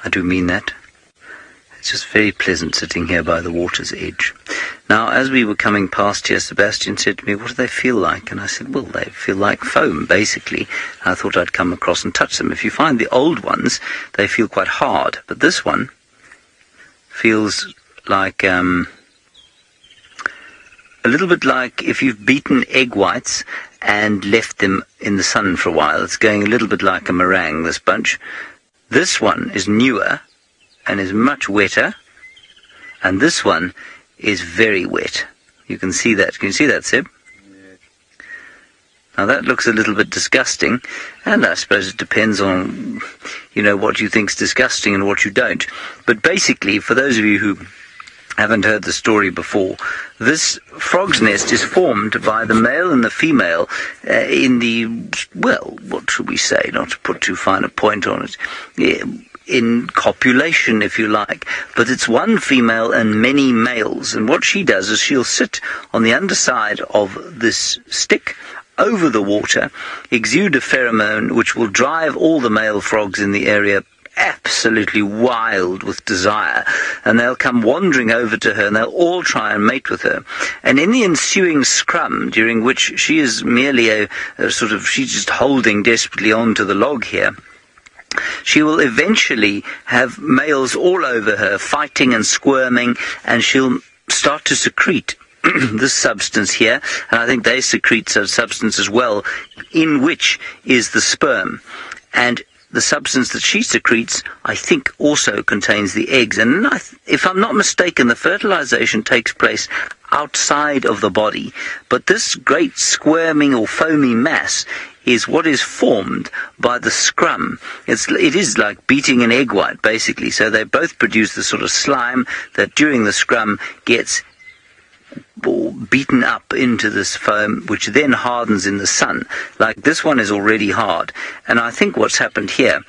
I do mean that. It's just very pleasant sitting here by the water's edge. Now, as we were coming past here, Sebastian said to me, what do they feel like? And I said, well, they feel like foam, basically. I thought I'd come across and touch them. If you find the old ones, they feel quite hard. But this one feels like a little bit like if you've beaten egg whites and left them in the sun for a while. It's going a little bit like a meringue, this bunch. This one is newer and is much wetter, and this one is very wet. You can see that. Can you see that, Seb? Yeah. Now that looks a little bit disgusting, and I suppose it depends on, what you think's disgusting and what you don't. But basically, for those of you who haven't heard the story before, this frog's nest is formed by the male and the female in the, well, what should we say, not to put too fine a point on it, in copulation, if you like. But it's one female and many males, and what she does is she'll sit on the underside of this stick over the water, exude a pheromone which will drive all the male frogs in the area absolutely wild with desire, and they'll come wandering over to her, and they'll all try and mate with her. And in the ensuing scrum, during which she is merely a sort of, she's just holding desperately on to the log here, she will eventually have males all over her, fighting and squirming, and she'll start to secrete this substance here, and I think they secrete some substance as well, in which is the sperm. And the substance that she secretes, I think, also contains the eggs. And if I'm not mistaken, the fertilization takes place outside of the body. But this great squirming or foamy mass is what is formed by the scrum. It is like beating an egg white, basically. So they both produce the sort of slime that during the scrum gets beaten up into this foam, which then hardens in the sun. Like this one is already hard. And I think what's happened here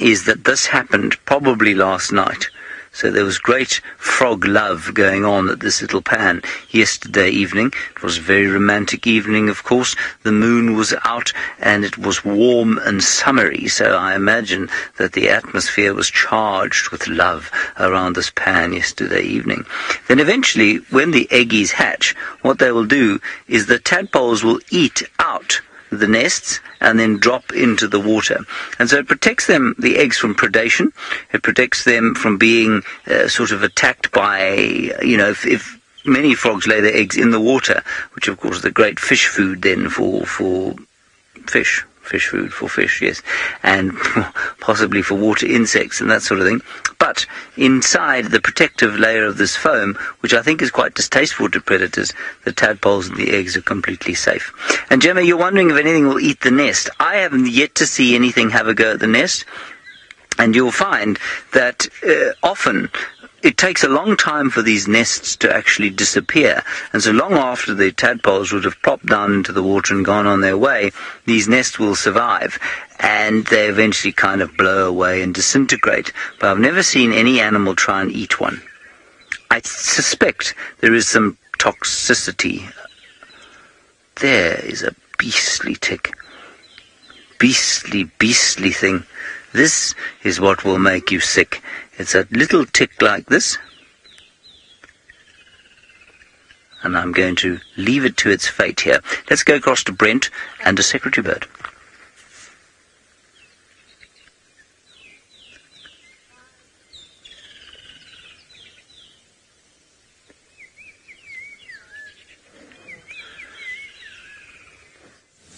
is that this happened probably last night. So there was great frog love going on at this little pan yesterday evening. It was a very romantic evening, of course. The moon was out and it was warm and summery. So I imagine that the atmosphere was charged with love around this pan yesterday evening. Then eventually, when the eggies hatch, what they will do is the tadpoles will eat out the nests and then drop into the water. And so it protects them, the eggs, from predation. It protects them from being sort of attacked by, if many frogs lay their eggs in the water, which of course is the great fish food then for fish. Fish food for fish, yes, and possibly for water insects and that sort of thing. But inside the protective layer of this foam, which I think is quite distasteful to predators, the tadpoles and the eggs are completely safe. And Gemma, you're wondering if anything will eat the nest. I haven't yet to see anything have a go at the nest, and you'll find that often it takes a long time for these nests to actually disappear. And so long after the tadpoles would have plopped down into the water and gone on their way, these nests will survive. And they eventually kind of blow away and disintegrate. But I've never seen any animal try and eat one. I suspect there is some toxicity. There is a beastly tick. Beastly thing. This is what will make you sick. It's a little tick like this, and I'm going to leave it to its fate here. Let's go across to Brent and a secretary bird.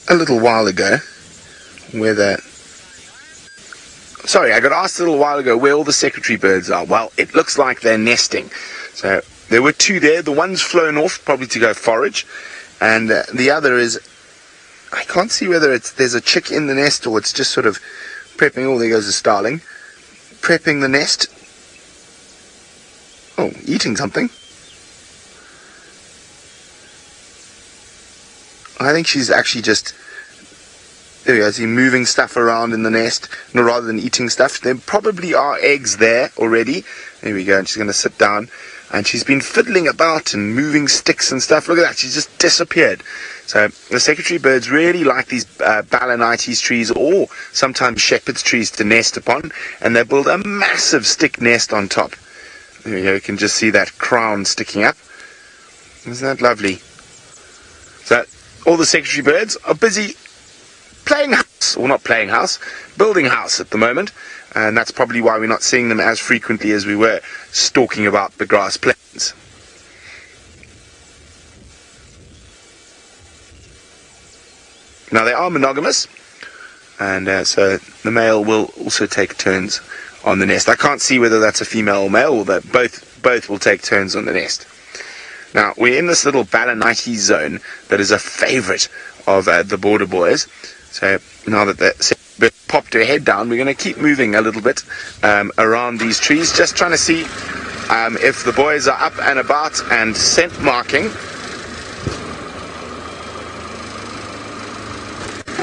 A little while ago, I got asked a little while ago where all the secretary birds are. Well, it looks like they're nesting. So there were two there. The one's flown off, probably to go forage. And the other is, I can't see whether there's a chick in the nest or it's just sort of prepping. Oh, there goes the starling. Prepping the nest. Oh, eating something. I think she's actually just... There we go, see, moving stuff around in the nest, rather than eating stuff. There probably are eggs there already. There we go, and she's going to sit down. and she's been fiddling about and moving sticks and stuff. Look at that, she's just disappeared. So the secretary birds really like these balanites trees, or sometimes shepherd's trees, to nest upon, and they build a massive stick nest on top. There you go, you can just see that crown sticking up. Isn't that lovely? So all the secretary birds are busy playing house, or not playing house, building house at the moment, and that's probably why we're not seeing them as frequently as we were stalking about the grass plains. Now they are monogamous, and so the male will also take turns on the nest. I can't see whether that's a female or male, or that both will take turns on the nest. Now we're in this little balanite zone that is a favourite of the border boys. So now that the popped her head down, we're going to keep moving a little bit around these trees, just trying to see if the boys are up and about and scent marking.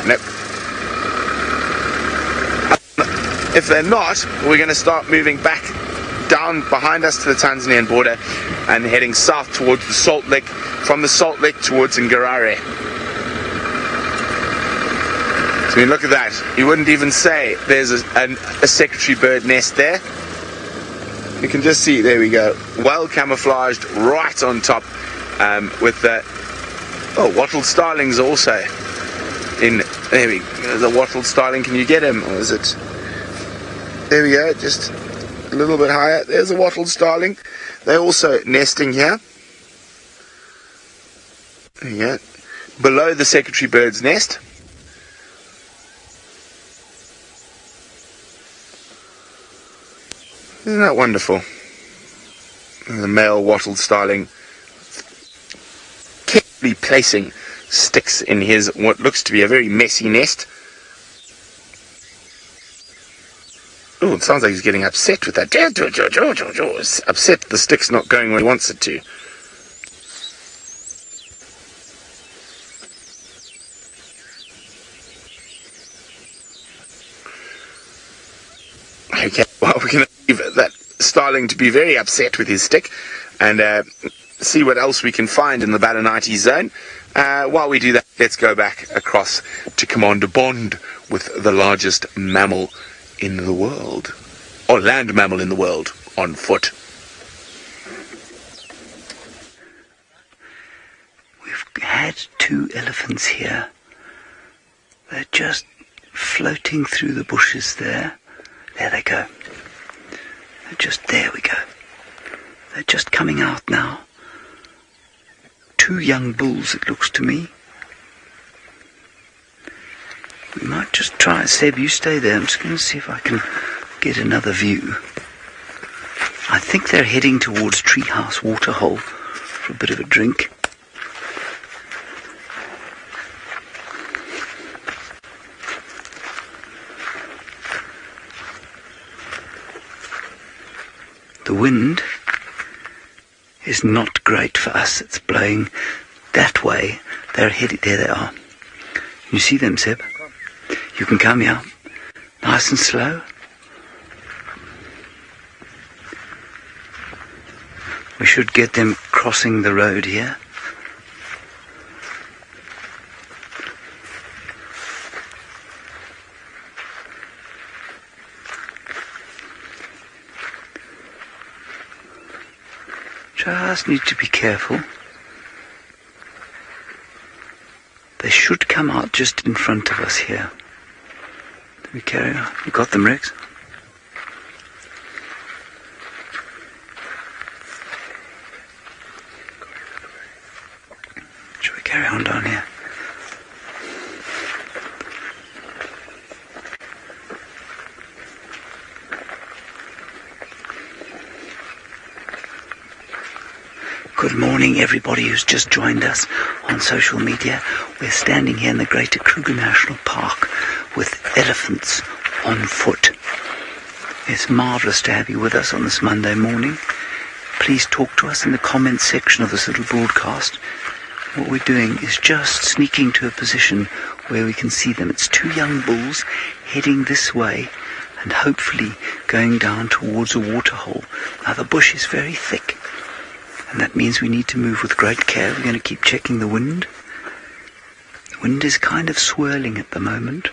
Nope. If they're not, we're going to start moving back down behind us to the Tanzanian border and heading south towards the Salt Lake, from the Salt Lake towards Ngarare. So, I mean, look at that. You wouldn't even say there's a secretary bird nest there. You can just see, there we go, well camouflaged right on top, with the wattled starlings also in. There we go, the wattled starling. Can you get him, or is it? There we go, just a little bit higher. There's a wattled starling. They're also nesting here. There you go, below the secretary bird's nest. Isn't that wonderful? The male wattled starling carefully placing sticks in his what looks to be a very messy nest. Oh, it sounds like he's getting upset with that. It's upset the stick's not going where he wants it to. Okay, well, we're going to leave that starling to be very upset with his stick, and see what else we can find in the balanite zone. While we do that, let's go back across to Commander Bond with the largest mammal in the world, or land mammal in the world, on foot. We've had 2 elephants here. They're just floating through the bushes there. There they go. They're just, there we go. They're just coming out now. 2 young bulls, it looks to me. We might just try. Seb, you stay there. I'm just going to see if I can get another view. I think they're heading towards Treehouse Waterhole for a bit of a drink. The wind is not great for us. It's blowing that way. They're headed. There they are. You see them, Seb? You can come here. Nice and slow. We should get them crossing the road here. Just need to be careful. They should come out just in front of us here. Do we carry on? You got them, Rex? Should we carry on down here? Good morning, everybody who's just joined us on social media. We're standing here in the Greater Kruger National Park with elephants on foot. It's marvellous to have you with us on this Monday morning. Please talk to us in the comments section of this little broadcast. What we're doing is just sneaking to a position where we can see them. It's 2 young bulls heading this way and hopefully going down towards a waterhole. Now the bush is very thick. And that means we need to move with great care. We're going to keep checking the wind. The wind is kind of swirling at the moment.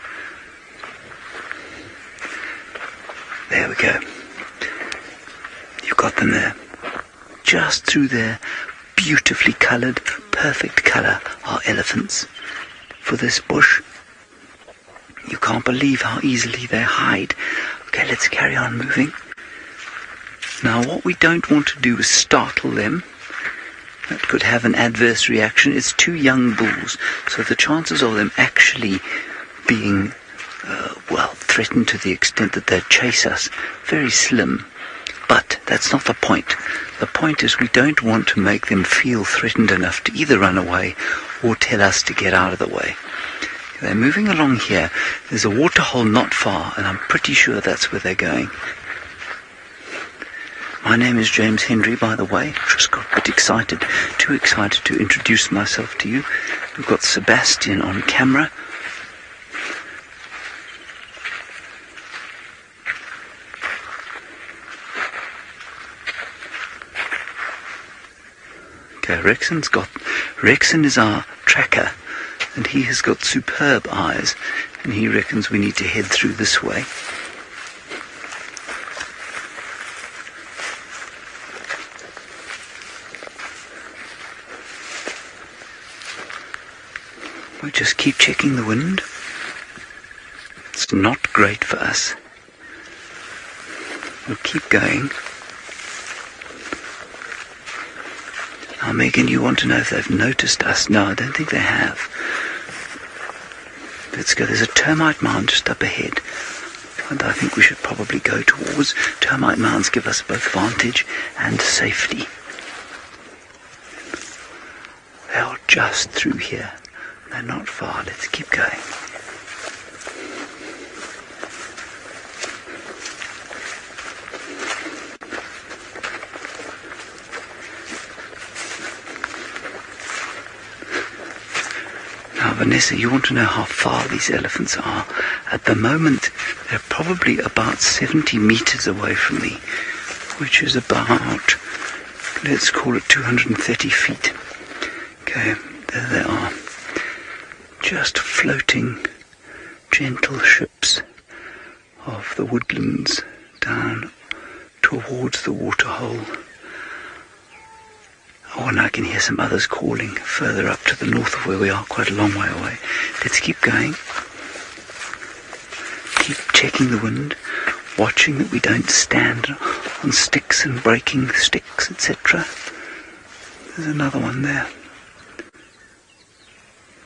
There we go. You've got them there. Just through there, beautifully coloured, perfect colour, are elephants. For this bush, you can't believe how easily they hide. Okay, let's carry on moving. Now, what we don't want to do is startle them. That could have an adverse reaction. It's two young bulls, so the chances of them actually being, threatened to the extent that they'd chase us, very slim. But that's not the point. The point is we don't want to make them feel threatened enough to either run away or tell us to get out of the way. They're moving along here. There's a waterhole not far, and I'm pretty sure that's where they're going. My name is James Henry, by the way. Just got a bit excited. Too excited to introduce myself to you. We've got Sebastian on camera. Okay, Rexon is our tracker, and he has got superb eyes, and he reckons we need to head through this way. We just keep checking the wind. It's not great for us. We'll keep going. Now, Megan, you want to know if they've noticed us? No, I don't think they have. Let's go. There's a termite mound just up ahead, and I think we should probably go towards. Termite mounds give us both vantage and safety. They are just through here. They're not far. Let's keep going. Now, Vanessa, you want to know how far these elephants are? At the moment, they're probably about 70 meters away from me, which is about, let's call it 230 feet. Okay, there they are. Just floating, gentle ships of the woodlands down towards the waterhole. Oh, and I can hear some others calling further up to the north of where we are, quite a long way away. Let's keep going. Keep checking the wind, watching that we don't stand on sticks and breaking sticks, etc. There's another one there.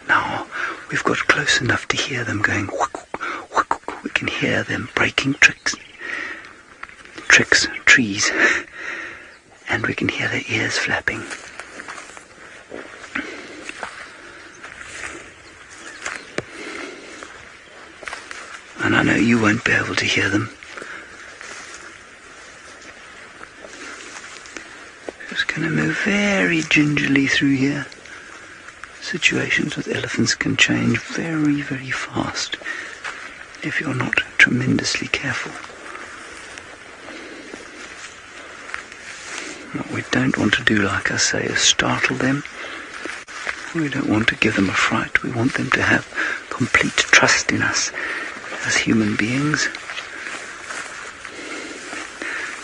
Now, we've got close enough to hear them going whook, whook, whook. We can hear them breaking trees, and we can hear their ears flapping. And I know you won't be able to hear them. Just going to move very gingerly through here. Situations with elephants can change very, very fast if you're not tremendously careful. What we don't want to do, like I say, is startle them. We don't want to give them a fright. We want them to have complete trust in us as human beings.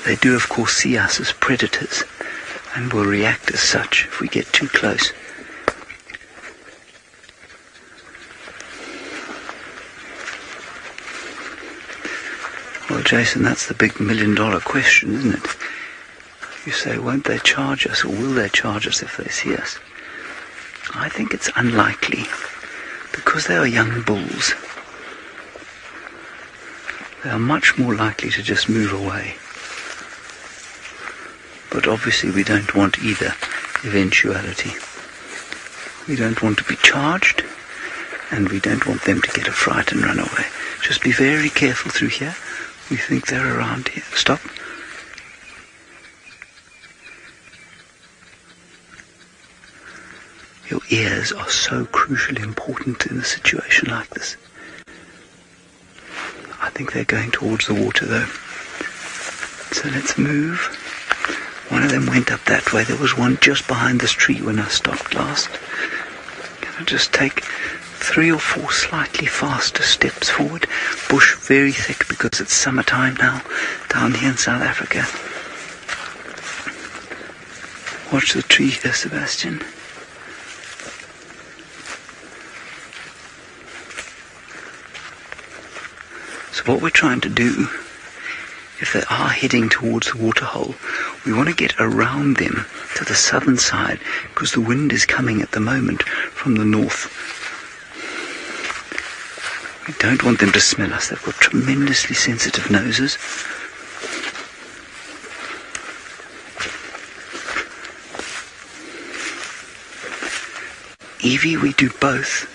They do, of course, see us as predators and will react as such if we get too close. Well, Jason, that's the big $1 million question, isn't it? You say, won't they charge us, or will they charge us if they see us? I think it's unlikely, because they are young bulls. They are much more likely to just move away. But obviously we don't want either eventuality. We don't want to be charged, and we don't want them to get a fright and run away. Just be very careful through here. We think they're around here. Stop. Your ears are so crucially important in a situation like this. I think they're going towards the water though. So let's move. One of them went up that way. There was one just behind this tree when I stopped last. Can I just take 3 or 4 slightly faster steps forward? Bush very thick because it's summertime now down here in South Africa. Watch the tree here, Sebastian. So what we're trying to do, if they are heading towards the waterhole, we want to get around them to the southern side because the wind is coming at the moment from the north. We don't want them to smell us. They've got tremendously sensitive noses. Evie, we do both.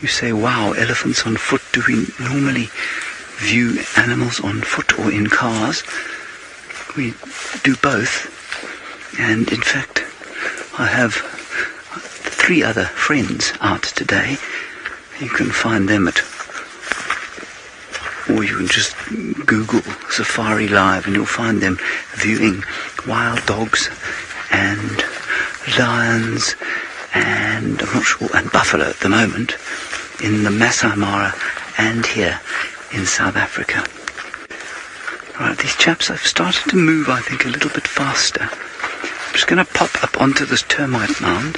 You say, wow, elephants on foot. Do we normally view animals on foot or in cars? We do both. And in fact, I have 3 other friends out today. You can find them or you can just Google Safari Live and you'll find them viewing wild dogs and lions and I'm not sure, and buffalo at the moment in the Masai Mara and here in South Africa. Right, these chaps have started to move, I think, a little bit faster. I'm just going to pop up onto this termite mound.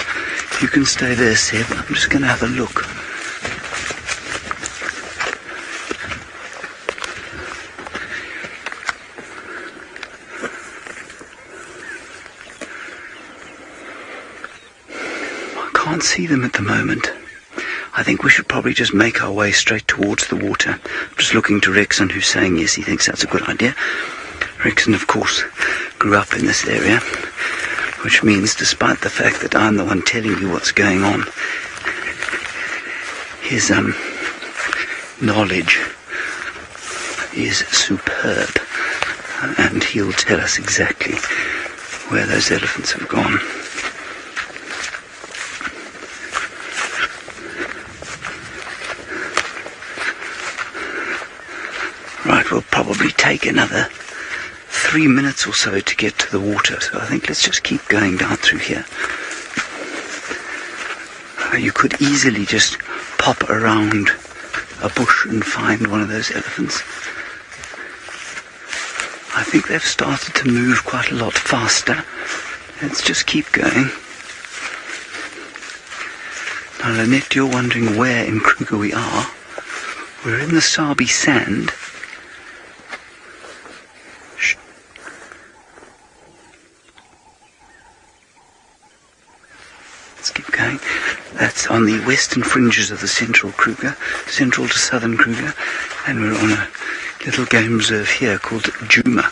You can stay there, Seb. I'm just going to have a look. I can't see them at the moment. I think we should probably just make our way straight towards the water. I'm just looking to Rexon, who's saying yes, he thinks that's a good idea. Rexon, of course, grew up in this area, which means despite the fact that I'm the one telling you what's going on, his knowledge is superb, and he'll tell us exactly where those elephants have gone. Right, we'll probably take another 3 minutes or so to get to the water, so I think let's just keep going down through here. You could easily just pop around a bush and find one of those elephants. I think they've started to move quite a lot faster. Let's just keep going. Now, Lynette, you're wondering where in Kruger we are. We're in the Sabi sand. Let's keep going. That's on the western fringes of the central Kruger, central to southern Kruger, and we're on a little game reserve here called Djuma,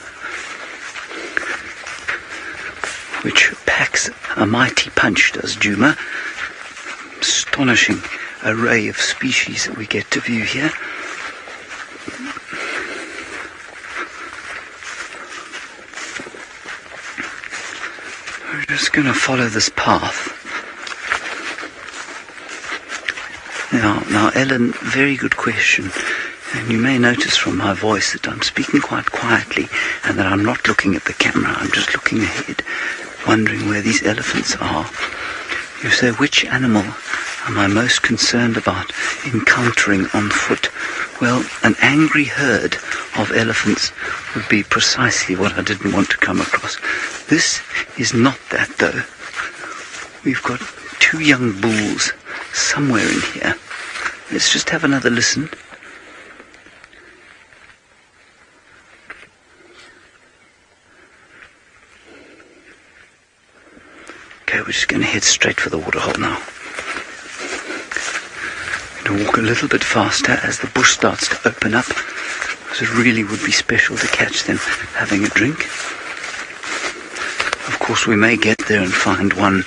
which packs a mighty punch, does Djuma. Astonishing array of species that we get to view here. We're just going to follow this path. Now, Ellen, very good question. And you may notice from my voice that I'm speaking quite quietly and that I'm not looking at the camera. I'm just looking ahead, wondering where these elephants are. You say, which animal am I most concerned about encountering on foot? Well, an angry herd of elephants would be precisely what I didn't want to come across. This is not that, though. We've got 2 young bulls somewhere in here. Let's just have another listen. Okay, we're just going to head straight for the waterhole now. We're going to walk a little bit faster as the bush starts to open up, because it really would be special to catch them having a drink. Of course, we may get there and find one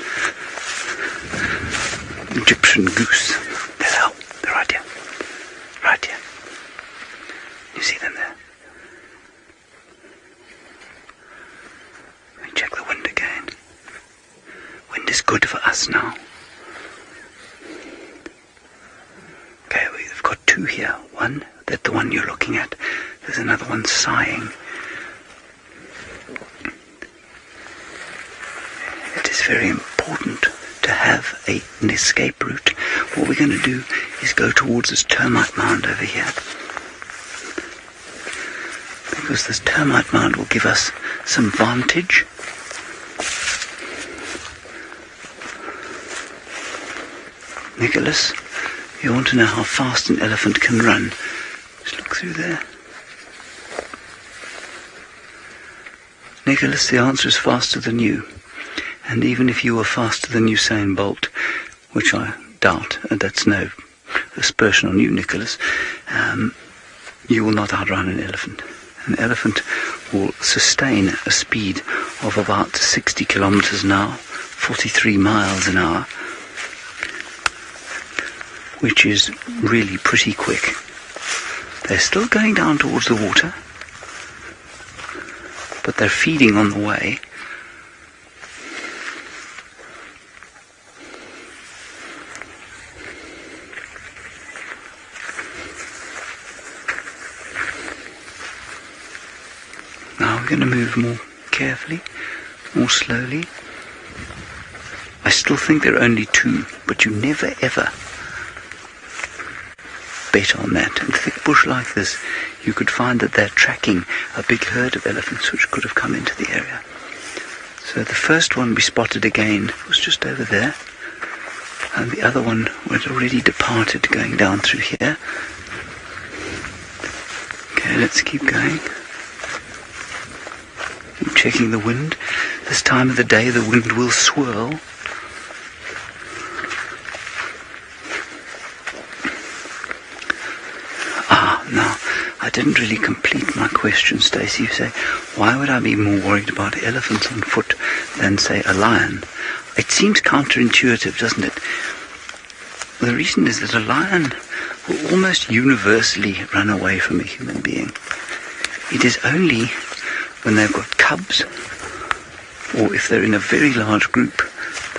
Egyptian goose. They're right here. Right here. You see them there? Let me check the wind again. Wind is good for us now. Okay, we've got 2 here. One, that's the one you're looking at. There's another one sighing. is very important to have an escape route. What we're going to do is go towards this termite mound over here, because this termite mound will give us some vantage. Nicholas, you want to know how fast an elephant can run? Just look through there. Nicholas, the answer is faster than you. And even if you were faster than Usain Bolt, which I doubt, and that's no aspersion on you, Nicholas, you will not outrun an elephant. An elephant will sustain a speed of about 60 kilometers an hour, 43 miles an hour, which is really pretty quick. They're still going down towards the water, but they're feeding on the way. Now we're going to move more carefully, more slowly. I still think there are only two, but you never ever bet on that. In thick bush like this, you could find that they're tracking a big herd of elephants which could have come into the area. So the first one we spotted again was just over there, and the other one was already departed going down through here. Okay, let's keep going. I'm checking the wind. This time of the day the wind will swirl. Now, I didn't really complete my question, Stacey. You say, why would I be more worried about elephants on foot than, say, a lion? It seems counterintuitive, doesn't it? The reason is that a lion will almost universally run away from a human being. It is only when they've got cubs, or if they're in a very large group,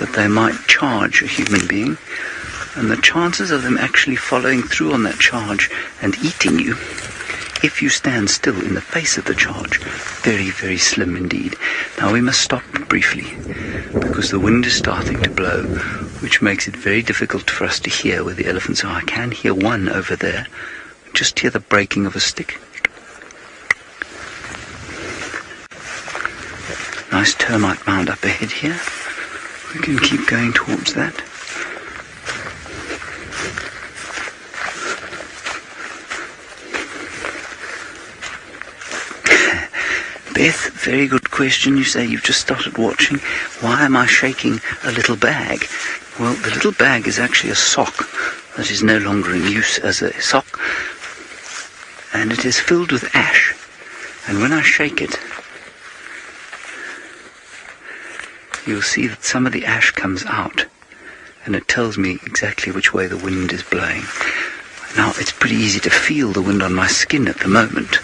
that they might charge a human being. And the chances of them actually following through on that charge and eating you, if you stand still in the face of the charge, very, very slim indeed. Now we must stop briefly, because the wind is starting to blow, which makes it very difficult for us to hear where the elephants are. I can hear one over there. Just hear the breaking of a stick. Nice termite mound up ahead here. We can keep going towards that. Beth, very good question. You say you've just started watching. Why am I shaking a little bag? Well, the little bag is actually a sock that is no longer in use as a sock, and it is filled with ash. And when I shake it, you'll see that some of the ash comes out, and it tells me exactly which way the wind is blowing. Now, it's pretty easy to feel the wind on my skin at the moment.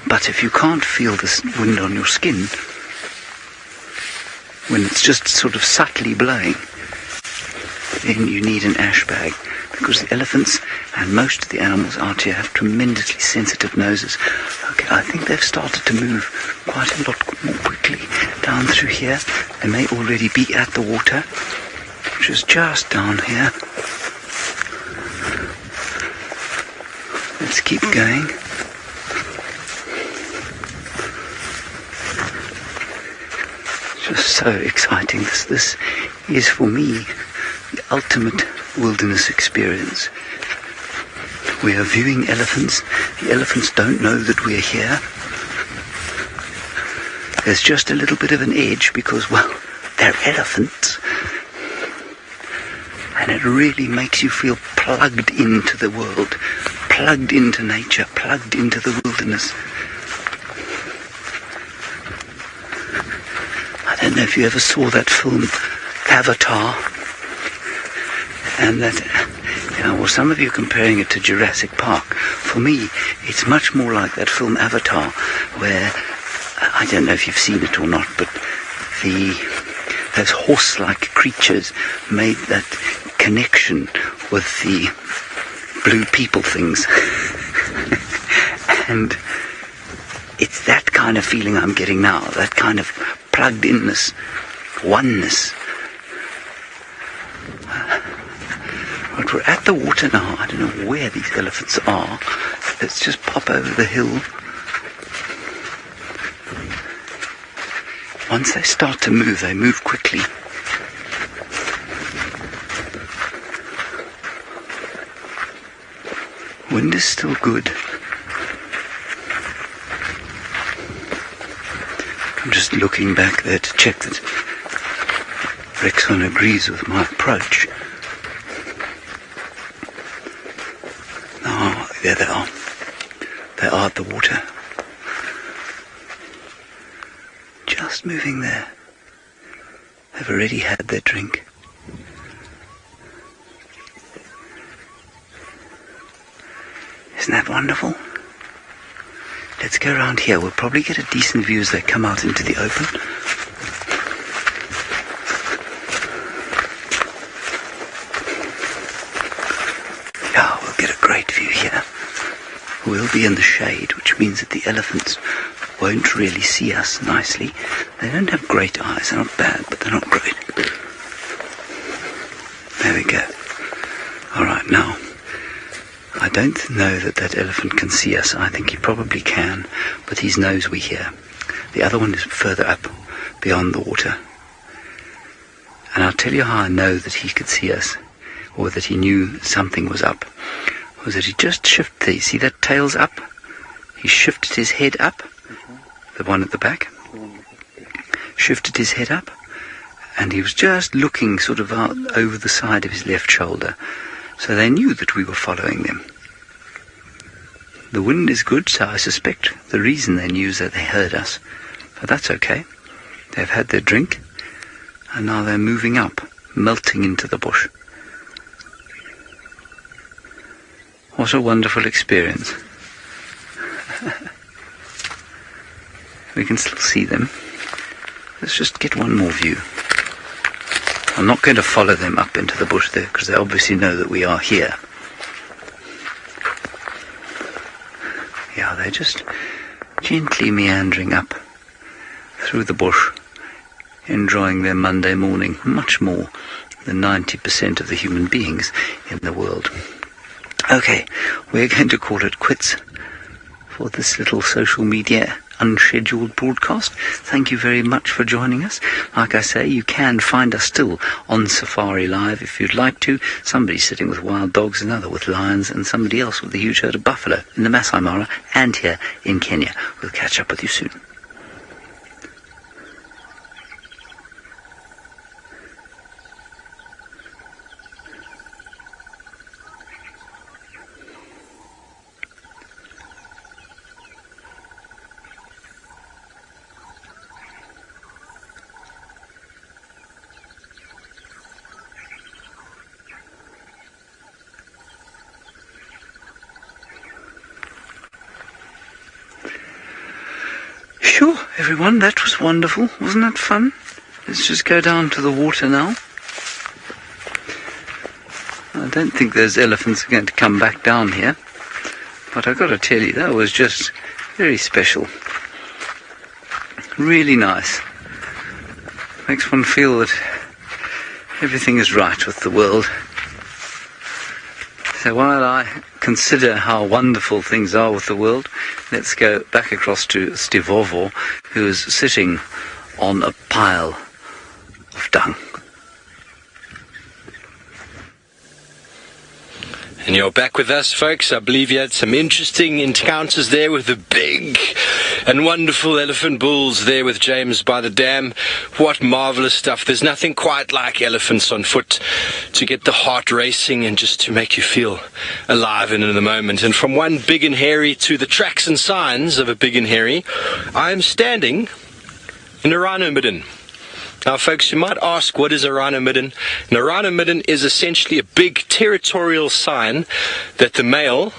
But if you can't feel this wind on your skin, when it's just sort of subtly blowing, then you need an ash bag, because the elephants and most of the animals out here have tremendously sensitive noses. Okay, I think they've started to move quite a lot more quickly down through here. They may already be at the water, which is just down here. Let's keep going. Just so exciting. This is for me the ultimate wilderness experience. We are viewing elephants. The elephants don't know that we're here. There's just a little bit of an edge because, well, they're elephants. And it really makes you feel plugged into the world, plugged into nature, plugged into the wilderness. I don't know if you ever saw that film, Avatar, and that, well, some of you comparing it to Jurassic Park. For me, it's much more like that film Avatar, where, I don't know if you've seen it or not, but those horse-like creatures made that connection with the blue people things. And it's that kind of feeling I'm getting now, that kind of plugged-inness oneness. But we're at the water now. I don't know where these elephants are. Let's just pop over the hill. Once they start to move, they move quickly. Wind is still good. I'm just looking back there to check that Rexon agrees with my approach. Oh, there they are. They are at the water. Just moving there. They've already had their drink. Isn't that wonderful? Let's go around here. We'll probably get a decent view as they come out into the open. Yeah, we'll get a great view here. We'll be in the shade, which means that the elephants won't really see us nicely. They don't have great eyes. They're not bad, but they're not great. There we go. All right, now, I don't know that elephant can see us. I think he probably can, but he knows we're here. The other one is further up, beyond the water. And I'll tell you how I know that he could see us, or that he knew something was up, was that he just shifted. You see that tail's up? He shifted his head up, the one at the back. Shifted his head up, and he was just looking sort of out over the side of his left shoulder. So they knew that we were following them. The wind is good, so I suspect the reason they knew is that they heard us. But that's okay. They've had their drink, and now they're moving up, melting into the bush. What a wonderful experience. We can still see them. Let's just get one more view. I'm not going to follow them up into the bush there, because they obviously know that we are here. Yeah, they're just gently meandering up through the bush, enjoying their Monday morning much more than 90% of the human beings in the world. Okay, we're going to call it quits for this little social media unscheduled broadcast. Thank you very much for joining us. Like I say, you can find us still on Safari Live if you'd like to. Somebody's sitting with wild dogs, another with lions, and somebody else with a huge herd of buffalo in the Masai Mara and here in Kenya. We'll catch up with you soon. Sure, everyone, that was wonderful. Wasn't that fun? Let's just go down to the water now. I don't think those elephants are going to come back down here. But I've got to tell you, that was just very special. Really nice. Makes one feel that everything is right with the world. So while I consider how wonderful things are with the world, let's go back across to Stivovo, who is sitting on a pile of dung. And you're back with us, folks. I believe you had some interesting encounters there with the big and wonderful elephant bulls there with James by the dam. What marvelous stuff. There's nothing quite like elephants on foot to get the heart racing and just to make you feel alive and in the moment. And from one big and hairy to the tracks and signs of a big and hairy, I am standing in a rhino midden. Now, folks, you might ask, what is a rhino midden? And a rhino midden is essentially a big territorial sign that the male,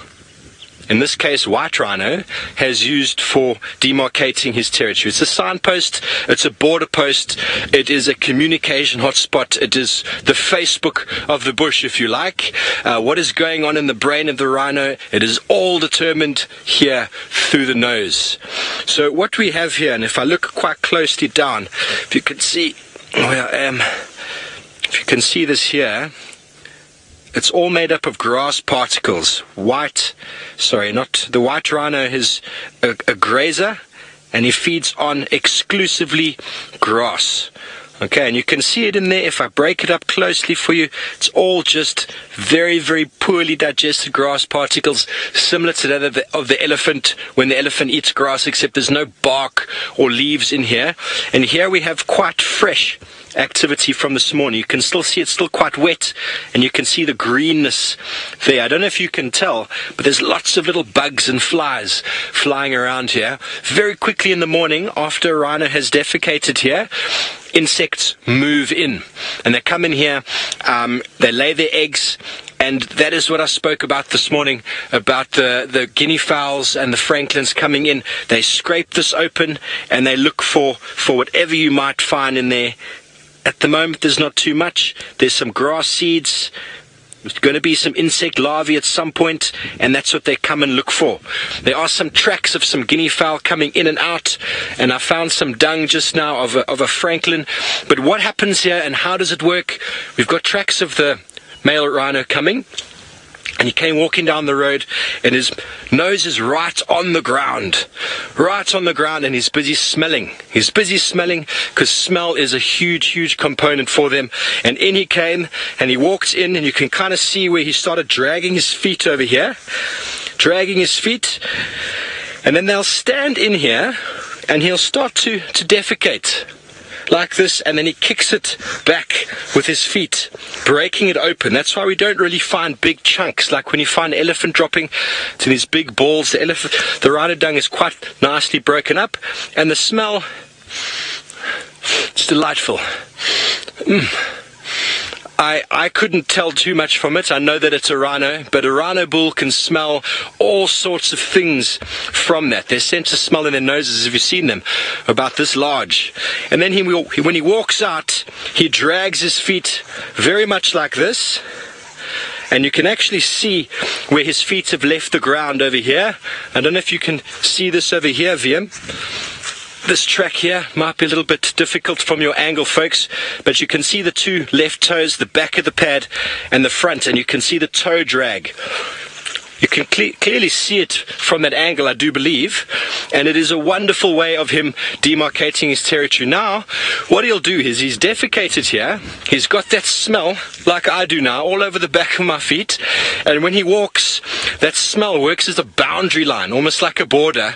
in this case white rhino, has used for demarcating his territory. It's a signpost, it's a border post, it is a communication hotspot, it is the Facebook of the bush, if you like. What is going on in the brain of the rhino, it is all determined here through the nose. So what we have here, and if I look quite closely down, if you can see where I am, if you can see this here, it's all made up of grass particles. The white rhino is a grazer, and he feeds on exclusively grass. Okay, and you can see it in there. If I break it up closely for you, it's all just very, very poorly digested grass particles, similar to that of the elephant when the elephant eats grass, except there's no bark or leaves in here. And here we have quite fresh activity from this morning. You can still see it's still quite wet, and you can see the greenness there. I don't know if you can tell, but there's lots of little bugs and flies flying around here. Very quickly in the morning, after a rhino has defecated here, insects move in, and they come in here, they lay their eggs, and that is what I spoke about this morning, about the guinea fowls and the franklins coming in. They scrape this open, and they look for whatever you might find in there. At the moment, there's not too much. There's some grass seeds. There's going to be some insect larvae at some point, and that's what they come and look for. There are some tracks of some guinea fowl coming in and out, and I found some dung just now of a franklin. But what happens here and how does it work? We've got tracks of the male rhino coming, and he came walking down the road, and his nose is right on the ground, and he's busy smelling. He's busy smelling because smell is a huge, huge component for them. And in he came, and he walked in, and you can kind of see where he started dragging his feet over here, and then they'll stand in here, and he'll start to defecate like this, and then he kicks it back with his feet, breaking it open. That's why we don't really find big chunks, like when you find an elephant dropping to these big balls. The rhino dung is quite nicely broken up, and the smell, it's delightful. I couldn't tell too much from it. I know that it's a rhino, but a rhino bull can smell all sorts of things from that. Their sense of smell in their noses, if you've seen them, about this large. And then when he walks out, he drags his feet very much like this. And you can actually see where his feet have left the ground over here. I don't know if you can see this over here, VM. This track here might be a little bit difficult from your angle, folks, but you can see the two left toes, the back of the pad and the front, and you can see the toe drag. You can clearly see it from that angle, I do believe, and it is a wonderful way of him demarcating his territory. Now, what he'll do is he's defecated here. He's got that smell, like I do now, all over the back of my feet, and when he walks, that smell works as a boundary line, almost like a border,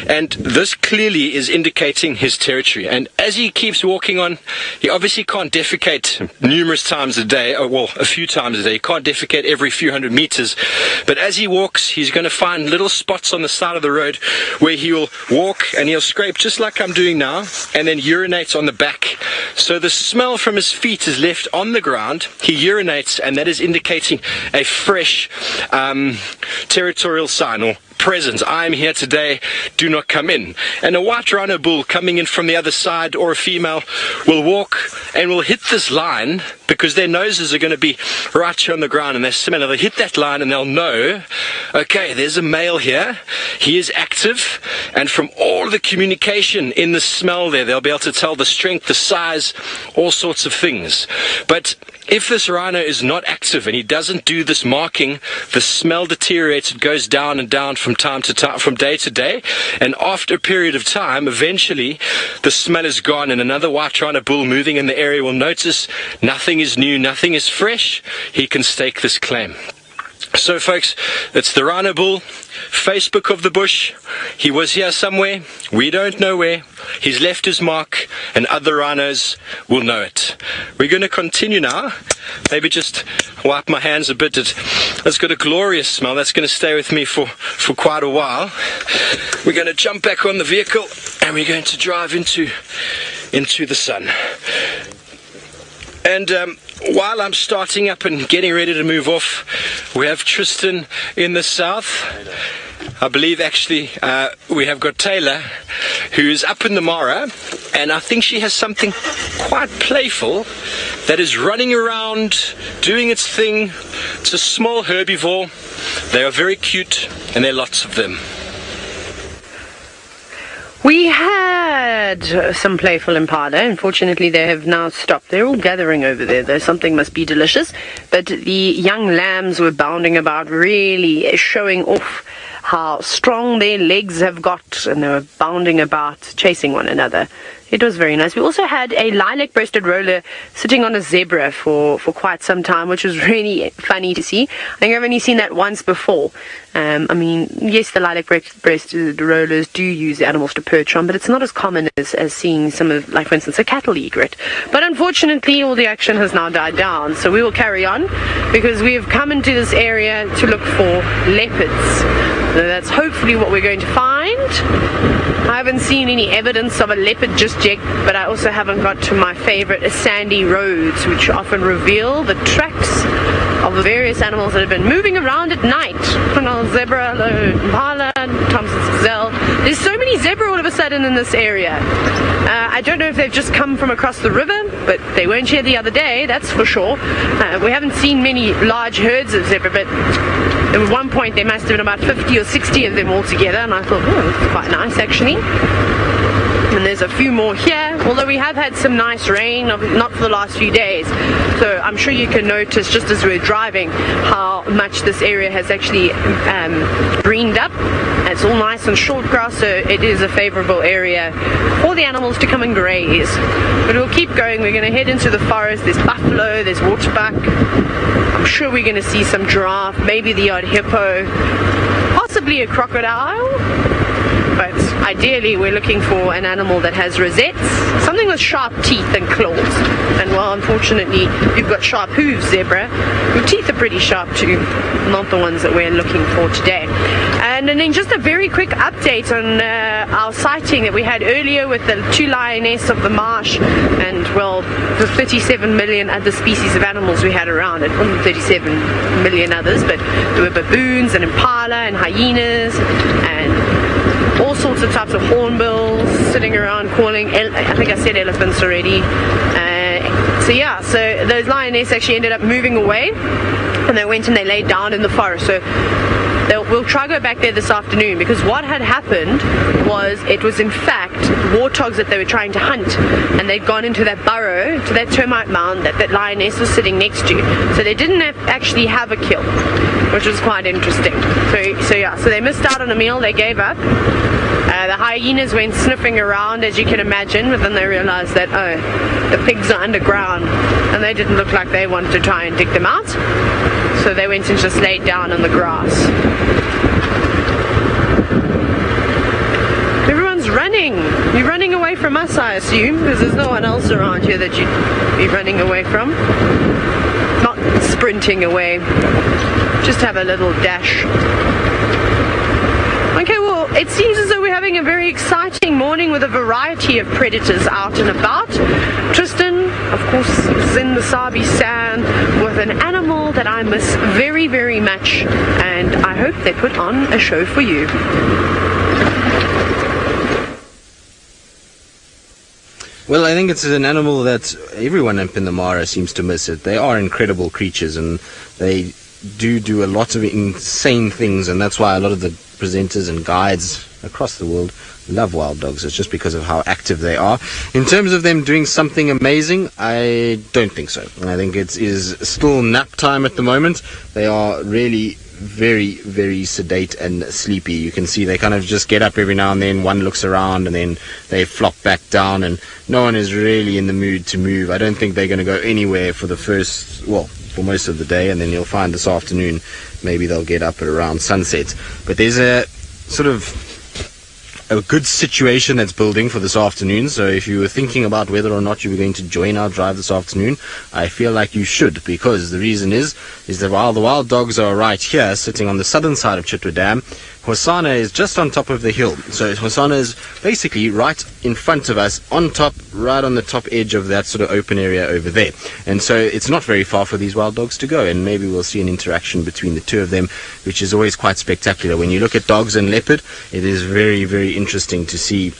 and this clearly is indicating his territory. And as he keeps walking on, he obviously can't defecate numerous times a day, or well, a few times a day. He can't defecate every few hundred meters, but as he walks, he's going to find little spots on the side of the road where he'll walk and he'll scrape just like I'm doing now, and then urinate on the back. So the smell from his feet is left on the ground. He urinates, and that is indicating a fresh territorial sign or presence. I'm here today, do not come in. And a white rhino bull coming in from the other side, or a female, will walk and will hit this line, because their noses are going to be right here on the ground, and they smell it. They'll hit that line and they'll know, okay, there's a male here, he is active, and from all the communication in the smell there, they'll be able to tell the strength, the size, all sorts of things. But if this rhino is not active and he doesn't do this marking, the smell deteriorates. It goes down and down from time to time, from day to day, and after a period of time, eventually the smell is gone, and another white rhino bull moving in the area will notice nothing is new, nothing is fresh. He can stake this claim. So folks, it's the rhino bull, Facebook of the bush. He was here somewhere, we don't know where. He's left his mark, and other rhinos will know it. We're going to continue now. Maybe just wipe my hands a bit. It's got a glorious smell. That's going to stay with me for quite a while. We're going to jump back on the vehicle, and we're going to drive into the sun. And while I'm starting up and getting ready to move off, we have Tristan in the south. I believe actually we have got Taylor, who's up in the Mara, and I think she has something quite playful that is running around, doing its thing. It's a small herbivore. They are very cute, and there are lots of them. We have had some playful impala. Unfortunately, they have now stopped. They're all gathering over there, though. Something must be delicious. But the young lambs were bounding about, really showing off how strong their legs have got, and they were bounding about, chasing one another. It was very nice. We also had a lilac-breasted roller sitting on a zebra for quite some time, which was really funny to see. I think I've only seen that once before. I mean, yes, the lilac-breasted rollers do use the animals to perch on, but it's not as common as seeing some of, like, for instance, a cattle egret. But unfortunately, all the action has now died down, so we will carry on, because we have come into this area to look for leopards. So that's hopefully what we're going to find. I haven't seen any evidence of a leopard just yet, but I also haven't got to my favorite sandy roads, which often reveal the tracks of the various animals that have been moving around at night. Zebra, impala, Thompson's gazelle. There's so many zebra all of a sudden in this area. I don't know if they've just come from across the river, but they weren't here the other day, that's for sure. We haven't seen many large herds of zebra, but at one point there must have been about 50 or 60 of them all together, and I thought, oh, that's quite nice actually. And there's a few more here, although we have had some nice rain, not for the last few days. So I'm sure you can notice, just as we're driving, how much this area has actually greened up. It's all nice and short grass, so it is a favorable area for the animals to come and graze. But we'll keep going. We're going to head into the forest. There's buffalo, there's waterbuck. I'm sure we're going to see some giraffe, maybe the odd hippo, possibly a crocodile. But ideally we're looking for an animal that has rosettes, something with sharp teeth and claws. And well, unfortunately, you've got sharp hooves, zebra. Your teeth are pretty sharp too, not the ones that we're looking for today. And then just a very quick update on our sighting that we had earlier with the 2 lioness of the marsh, and well, the 37 million other species of animals we had around. It wasn't 37 million others, but there were baboons and impala and hyenas and all sorts of types of hornbills sitting around calling. I think I said elephants already. So yeah, so those lioness actually ended up moving away, and they went and they laid down in the forest. So we'll try to go back there this afternoon, because what had happened was, it was in fact warthogs that they were trying to hunt, and they'd gone into that burrow, to that termite mound that lioness was sitting next to. So they didn't actually have a kill, which was quite interesting. So yeah, so they missed out on a meal, they gave up. The hyenas went sniffing around, as you can imagine, but then they realized that, oh, the pigs are underground, and they didn't look like they wanted to try and dig them out. So they went and just laid down on the grass. Everyone's running. You're running away from us, I assume, because there's no one else around here that you'd be running away from. Not sprinting away. Just have a little dash. Okay, well, it seems as though we're having a very exciting morning with a variety of predators out and about. Tristan, of course, is in the Sabi sand with an animal that I miss very, very much, and I hope they put on a show for you. Well, I think it's an animal that everyone up in the Mara seems to miss it. They are incredible creatures, and they do a lot of insane things, and that's why a lot of the presenters and guides across the world love wild dogs. It's just because of how active they are. In terms of them doing something amazing, I don't think so. I think it is still nap time at the moment. They are really very, very sedate and sleepy. You can see they kind of just get up every now and then, one looks around, and then they flop back down, and no one is really in the mood to move. I don't think they're going to go anywhere for for most of the day, and then you'll find this afternoon maybe they'll get up at around sunset. But there's a sort of a good situation that's building for this afternoon. So if you were thinking about whether or not you were going to join our drive this afternoon, I feel like you should, because the reason is that while the wild dogs are right here sitting on the southern side of Chitwa Dam, Hosana is just on top of the hill. So Hosana is basically right in front of us, on top, right on the top edge of that sort of open area over there. And so it's not very far for these wild dogs to go, and maybe we'll see an interaction between the two of them, which is always quite spectacular. When you look at dogs and leopard, it is very, very interesting to see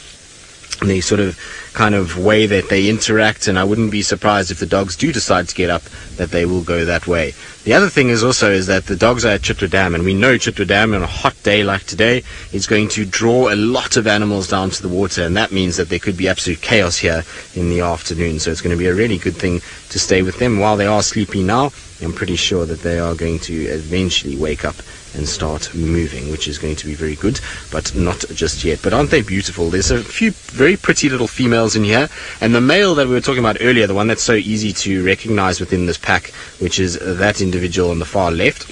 the sort of kind of way that they interact, and I wouldn't be surprised if the dogs do decide to get up, that they will go that way. The other thing is that the dogs are at Chitwa Dam, and we know Chitwa Dam on a hot day like today is going to draw a lot of animals down to the water, and that means that there could be absolute chaos here in the afternoon. So it's going to be a really good thing to stay with them while they are sleepy now. I'm pretty sure that they are going to eventually wake up and start moving, which is going to be very good, but not just yet. But aren't they beautiful? There's a few very pretty little females in here, and the male that we were talking about earlier, the one that's so easy to recognize within this pack, which is that individual on the far left,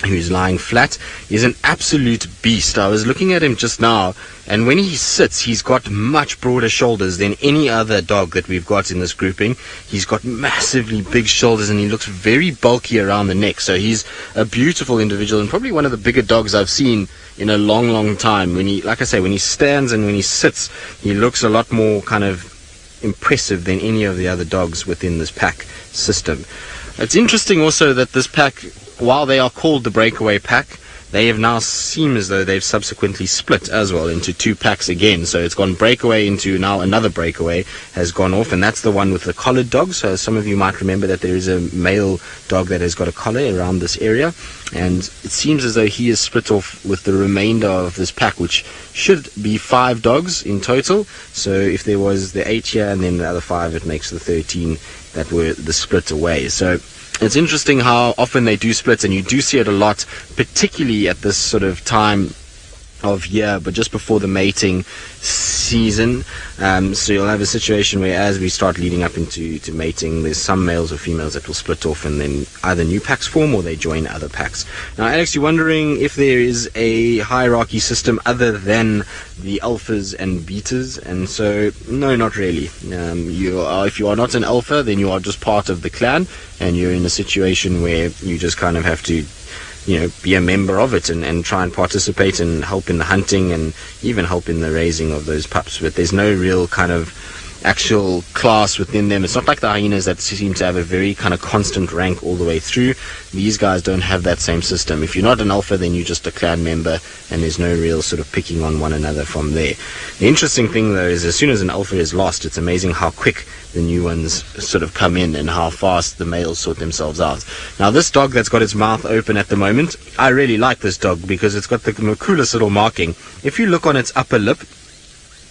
who's lying flat, is an absolute beast. I was looking at him just now, and when he sits, he's got much broader shoulders than any other dog that we've got in this grouping. He's got massively big shoulders, and he looks very bulky around the neck. So he's a beautiful individual, and probably one of the bigger dogs I've seen in a long, long time. When he, like I say, when he stands and when he sits, he looks a lot more kind of impressive than any of the other dogs within this pack system. It's interesting also that this pack, while they are called the breakaway pack, they have now seem as though they've subsequently split as well into two packs again. So it's gone breakaway into now another breakaway has gone off, and that's the one with the collared dogs. So some of you might remember that there is a male dog that has got a collar around this area, and it seems as though he is split off with the remainder of this pack, which should be 5 dogs in total. So if there was the 8 here and then the other 5, it makes the 13 that were the split away. So it's interesting how often they do split, and you do see it a lot, particularly at this sort of time of year, but just before the mating season. So you'll have a situation where as we start leading up into mating, there's some males or females that will split off, and then either new packs form or they join other packs. Now, Alex, you're wondering if there is a hierarchy system other than the alphas and betas, and so no, not really. If you are not an alpha, then you are just part of the clan, and you're in a situation where you just kind of have to be a member of it and try and participate and help in the hunting and even help in the raising of those pups. But there's no real kind of actual class within them. It's not like the hyenas that seem to have a very kind of constant rank all the way through. These guys don't have that same system. If you're not an alpha, then you're just a clan member, and there's no real sort of picking on one another from there. The interesting thing, though, is as soon as an alpha is lost, it's amazing how quick the new ones sort of come in and how fast the males sort themselves out. Now, this dog that's got its mouth open at the moment, I really like this dog because it's got the coolest little marking. If you look on its upper lip,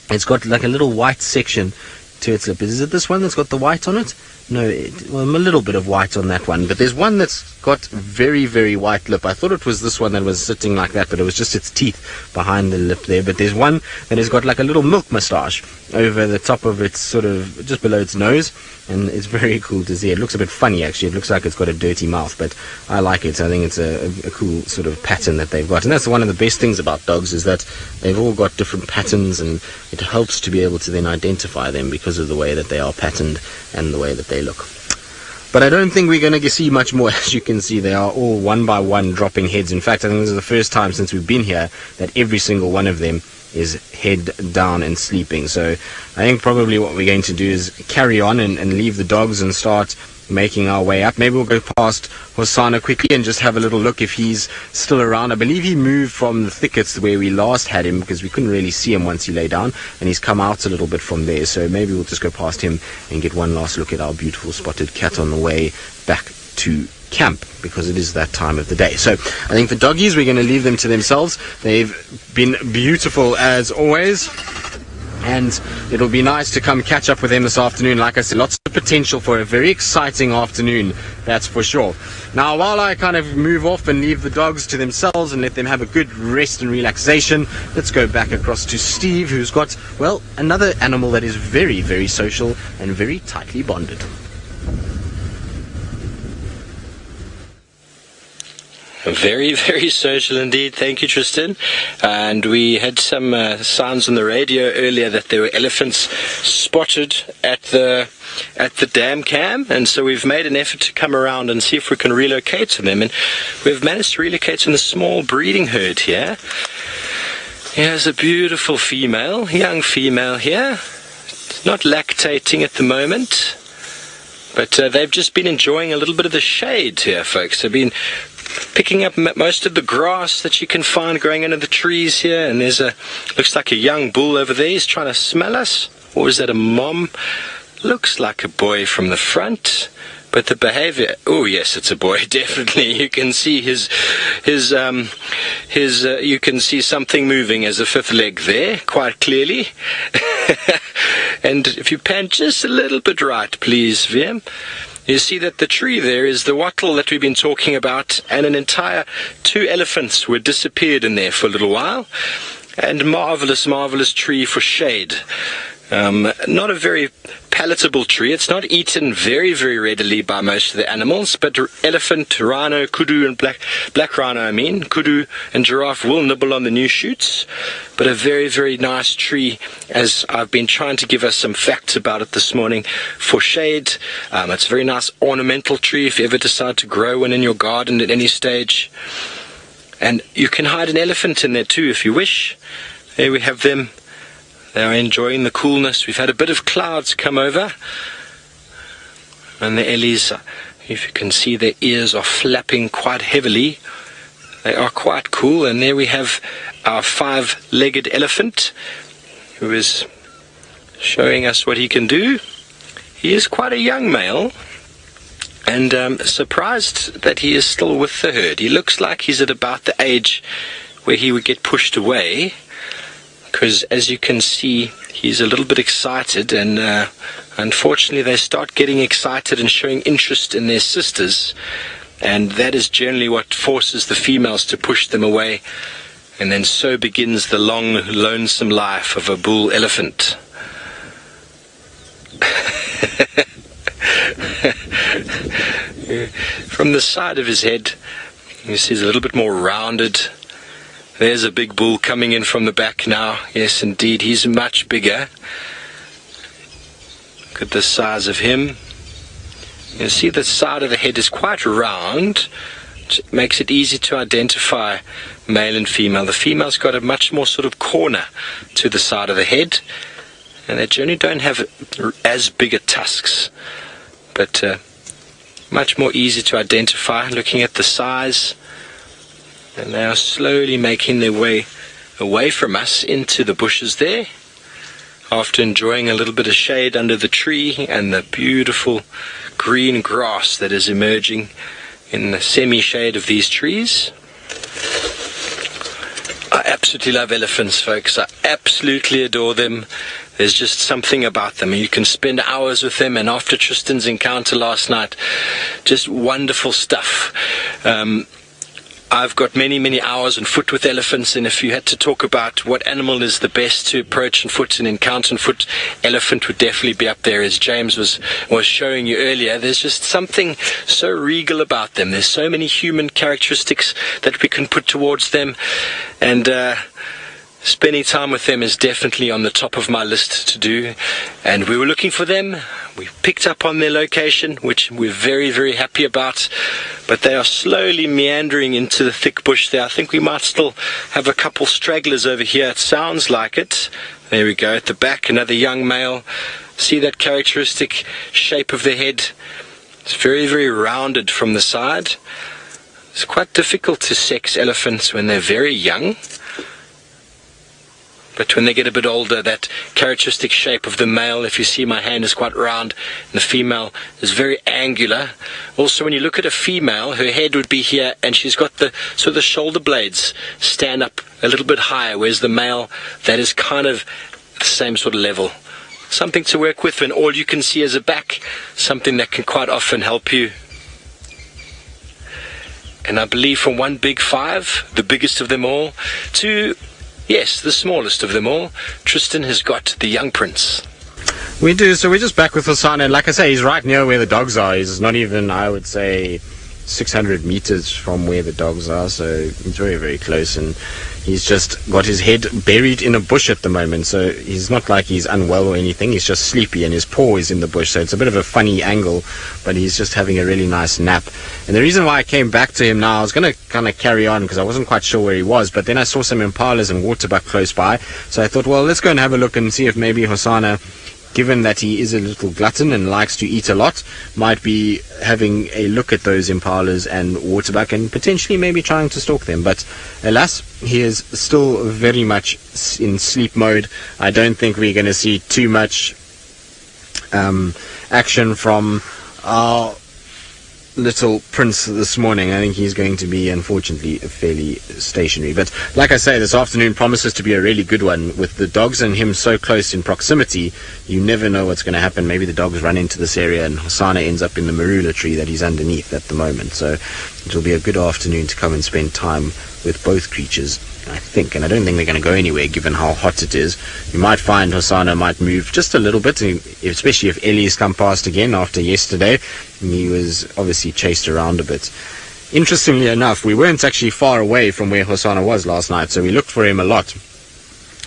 it's got like a little white section to its lip. Is it this one that's got the white on it? No, a little bit of white on that one, but there's one that's got very, very white lip. I thought it was this one that was sitting like that, but it was just its teeth behind the lip there. But there's one that has got like a little milk moustache over the top of its sort of, just below its nose, and it's very cool to see. It looks a bit funny, actually. It looks like it's got a dirty mouth, but I like it. I think it's a cool sort of pattern that they've got, and that's one of the best things about dogs, is that they've all got different patterns, and it helps to be able to then identify them because of the way that they are patterned and the way that they look. But I don't think we're going to see much more. As you can see, they are all one by one dropping heads. In fact, I think this is the first time since we've been here that every single one of them is head down and sleeping. So I think probably what we're going to do is carry on and leave the dogs and start making our way up. Maybe we'll go past Hosana quickly and just have a little look if he's still around. I believe he moved from the thickets where we last had him, because we couldn't really see him once he lay down, and he's come out a little bit from there. So maybe we'll just go past him and get one last look at our beautiful spotted cat on the way back to camp, because it is that time of the day. So I think the doggies, we're going to leave them to themselves. They've been beautiful as always, and it'll be nice to come catch up with them this afternoon. Like I said, lots of potential for a very exciting afternoon, that's for sure. Now, while I kind of move off and leave the dogs to themselves and let them have a good rest and relaxation, let's go back across to Steve, who's got, well, another animal that is very, very social and very tightly bonded. Very, very social indeed. Thank you, Tristan. And we had some sounds on the radio earlier that there were elephants spotted at the dam cam, and so we've made an effort to come around and see if we can relocate to them, and we've managed to relocate in a small breeding herd here. Here's a beautiful female, young female here, not lactating at the moment, but they've just been enjoying a little bit of the shade here, folks. They've been picking up most of the grass that you can find growing under the trees here. And there's looks like a young bull over there. He's trying to smell us. Or is that a mom? Looks like a boy from the front. But the behavior, oh yes, it's a boy, definitely. You can see you can see something moving as a fifth leg there, quite clearly. And if you pan just a little bit right, please, Vim, you see that the tree there is the wattle that we've been talking about, and an entire 2 elephants were disappeared in there for a little while. And marvelous, marvelous tree for shade. Not a very palatable tree. It's not eaten very, very readily by most of the animals, but elephant, rhino, kudu, and black rhino, kudu and giraffe will nibble on the new shoots. But a very, very nice tree, as I've been trying to give us some facts about it this morning, for shade. It's a very nice ornamental tree if you ever decide to grow one in your garden at any stage. And you can hide an elephant in there too if you wish. There we have them. They are enjoying the coolness. We've had a bit of clouds come over. And the ellies, if you can see, their ears are flapping quite heavily. They are quite cool. And there we have our 5-legged elephant, who is showing us what he can do. He is quite a young male. And surprised that he is still with the herd. He looks like he's at about the age where he would get pushed away, because as you can see, he's a little bit excited, and unfortunately they start getting excited and showing interest in their sisters, and that is generally what forces the females to push them away, and then so begins the long, lonesome life of a bull elephant. From the side of his head, you see he's a little bit more rounded. There's a big bull coming in from the back now. Yes, indeed, he's much bigger. Look at the size of him. You see the side of the head is quite round, which makes it easy to identify male and female. The female's got a much more sort of corner to the side of the head, and they generally don't have as bigger tusks, but much more easy to identify looking at the size. And they are slowly making their way away from us into the bushes there, after enjoying a little bit of shade under the tree and the beautiful green grass that is emerging in the semi-shade of these trees. I absolutely love elephants, folks. I absolutely adore them. There's just something about them. You can spend hours with them, and after Tristan's encounter last night, just wonderful stuff. I've got many, many hours on foot with elephants, and if you had to talk about what animal is the best to approach on foot and encounter on foot, elephant would definitely be up there, as James was showing you earlier. There's just something so regal about them. There's so many human characteristics that we can put towards them, and spending time with them is definitely on the top of my list to do. And we were looking for them. We picked up on their location, which we're very, very happy about. But they are slowly meandering into the thick bush there. I think we might still have a couple stragglers over here. It sounds like it. There we go. At the back, another young male. See that characteristic shape of the head? It's very, very rounded from the side. It's quite difficult to sex elephants when they're very young. But when they get a bit older, that characteristic shape of the male, if you see my hand, is quite round, and the female is very angular. Also, when you look at a female, her head would be here, and she's got the shoulder blades stand up a little bit higher, whereas the male, that is kind of the same sort of level. Something to work with when all you can see is a back, something that can quite often help you. And I believe from one big 5, the biggest of them all, to... yes, the smallest of them all, Tristan has got the young prince. We do, so we're just back with Hosana, and like I say, he's right near where the dogs are. He's not even, I would say, 600 meters from where the dogs are, so he's very, very close, and he's just got his head buried in a bush at the moment, so he's not like he's unwell or anything. He's just sleepy, and his paw is in the bush, so it's a bit of a funny angle, but he's just having a really nice nap. And the reason why I came back to him now, I was going to kind of carry on because I wasn't quite sure where he was, but then I saw some impalas and waterbuck close by, so I thought, well, let's go and have a look and see if maybe Hosana given that he is a little glutton and likes to eat a lot, might be having a look at those impalas and waterbuck and potentially maybe trying to stalk them. But alas, he is still very much in sleep mode. I don't think we're going to see too much action from our little prince this morning. I think he's going to be, unfortunately, fairly stationary. But like I say, this afternoon promises to be a really good one. With the dogs and him so close in proximity, you never know what's going to happen. Maybe the dogs run into this area and Hosana ends up in the marula tree that he's underneath at the moment. So it'll be a good afternoon to come and spend time with both creatures, I think. And I don't think they're going to go anywhere given how hot it is. You might find Hosana might move just a little bit, especially if Ellie's come past again after yesterday. He was obviously chased around a bit. Interestingly enough, we weren't actually far away from where Hosana was last night, so we looked for him a lot.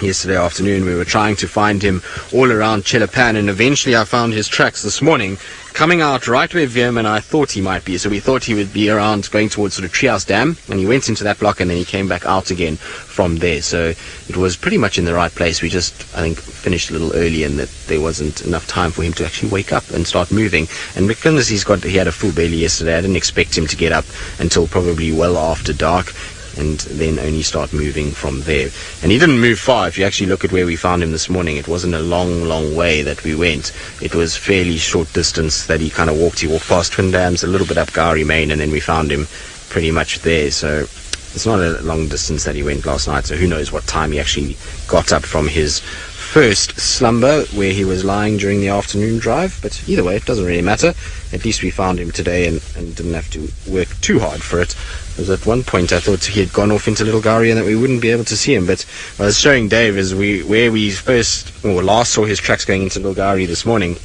Yesterday afternoon we were trying to find him all around Chelapan, and eventually I found his tracks this morning coming out right where Veerman and I thought he might be. So we thought he would be around going towards sort of Treehouse Dam, and he went into that block and then he came back out again from there. So it was pretty much in the right place. We just, I think, finished a little early and that there wasn't enough time for him to actually wake up and start moving. And because he had a full belly yesterday, I didn't expect him to get up until probably well after dark, and then only start moving from there. And he didn't move far. If you actually look at where we found him this morning, it wasn't a long way that we went. It was fairly short distance that he kind of walked. He walked past Twin Dams, a little bit up Gowrie Main, and then we found him pretty much there. So it's not a long distance that he went last night, so who knows what time he actually got up from his first slumber where he was lying during the afternoon drive. But either way, it doesn't really matter. At least we found him today and didn't have to work too hard for it. Because at one point I thought he had gone off into Little Gowrie and that we wouldn't be able to see him. But I was showing Dave where we last saw his tracks going into Little Gowrie this morning.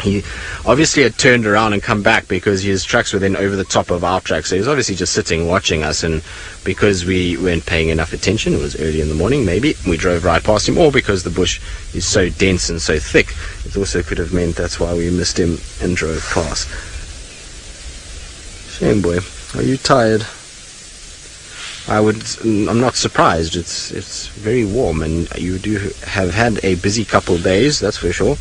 He obviously had turned around and come back because his tracks were then over the top of our tracks. So he was obviously just sitting watching us, and because we weren't paying enough attention, it was early in the morning maybe, we drove right past him, or because the bush is so dense and so thick, it also could have meant that's why we missed him and drove past. Shame, boy. Are you tired? I'm not surprised. It's very warm, and you do have had a busy couple of days, that's for sure.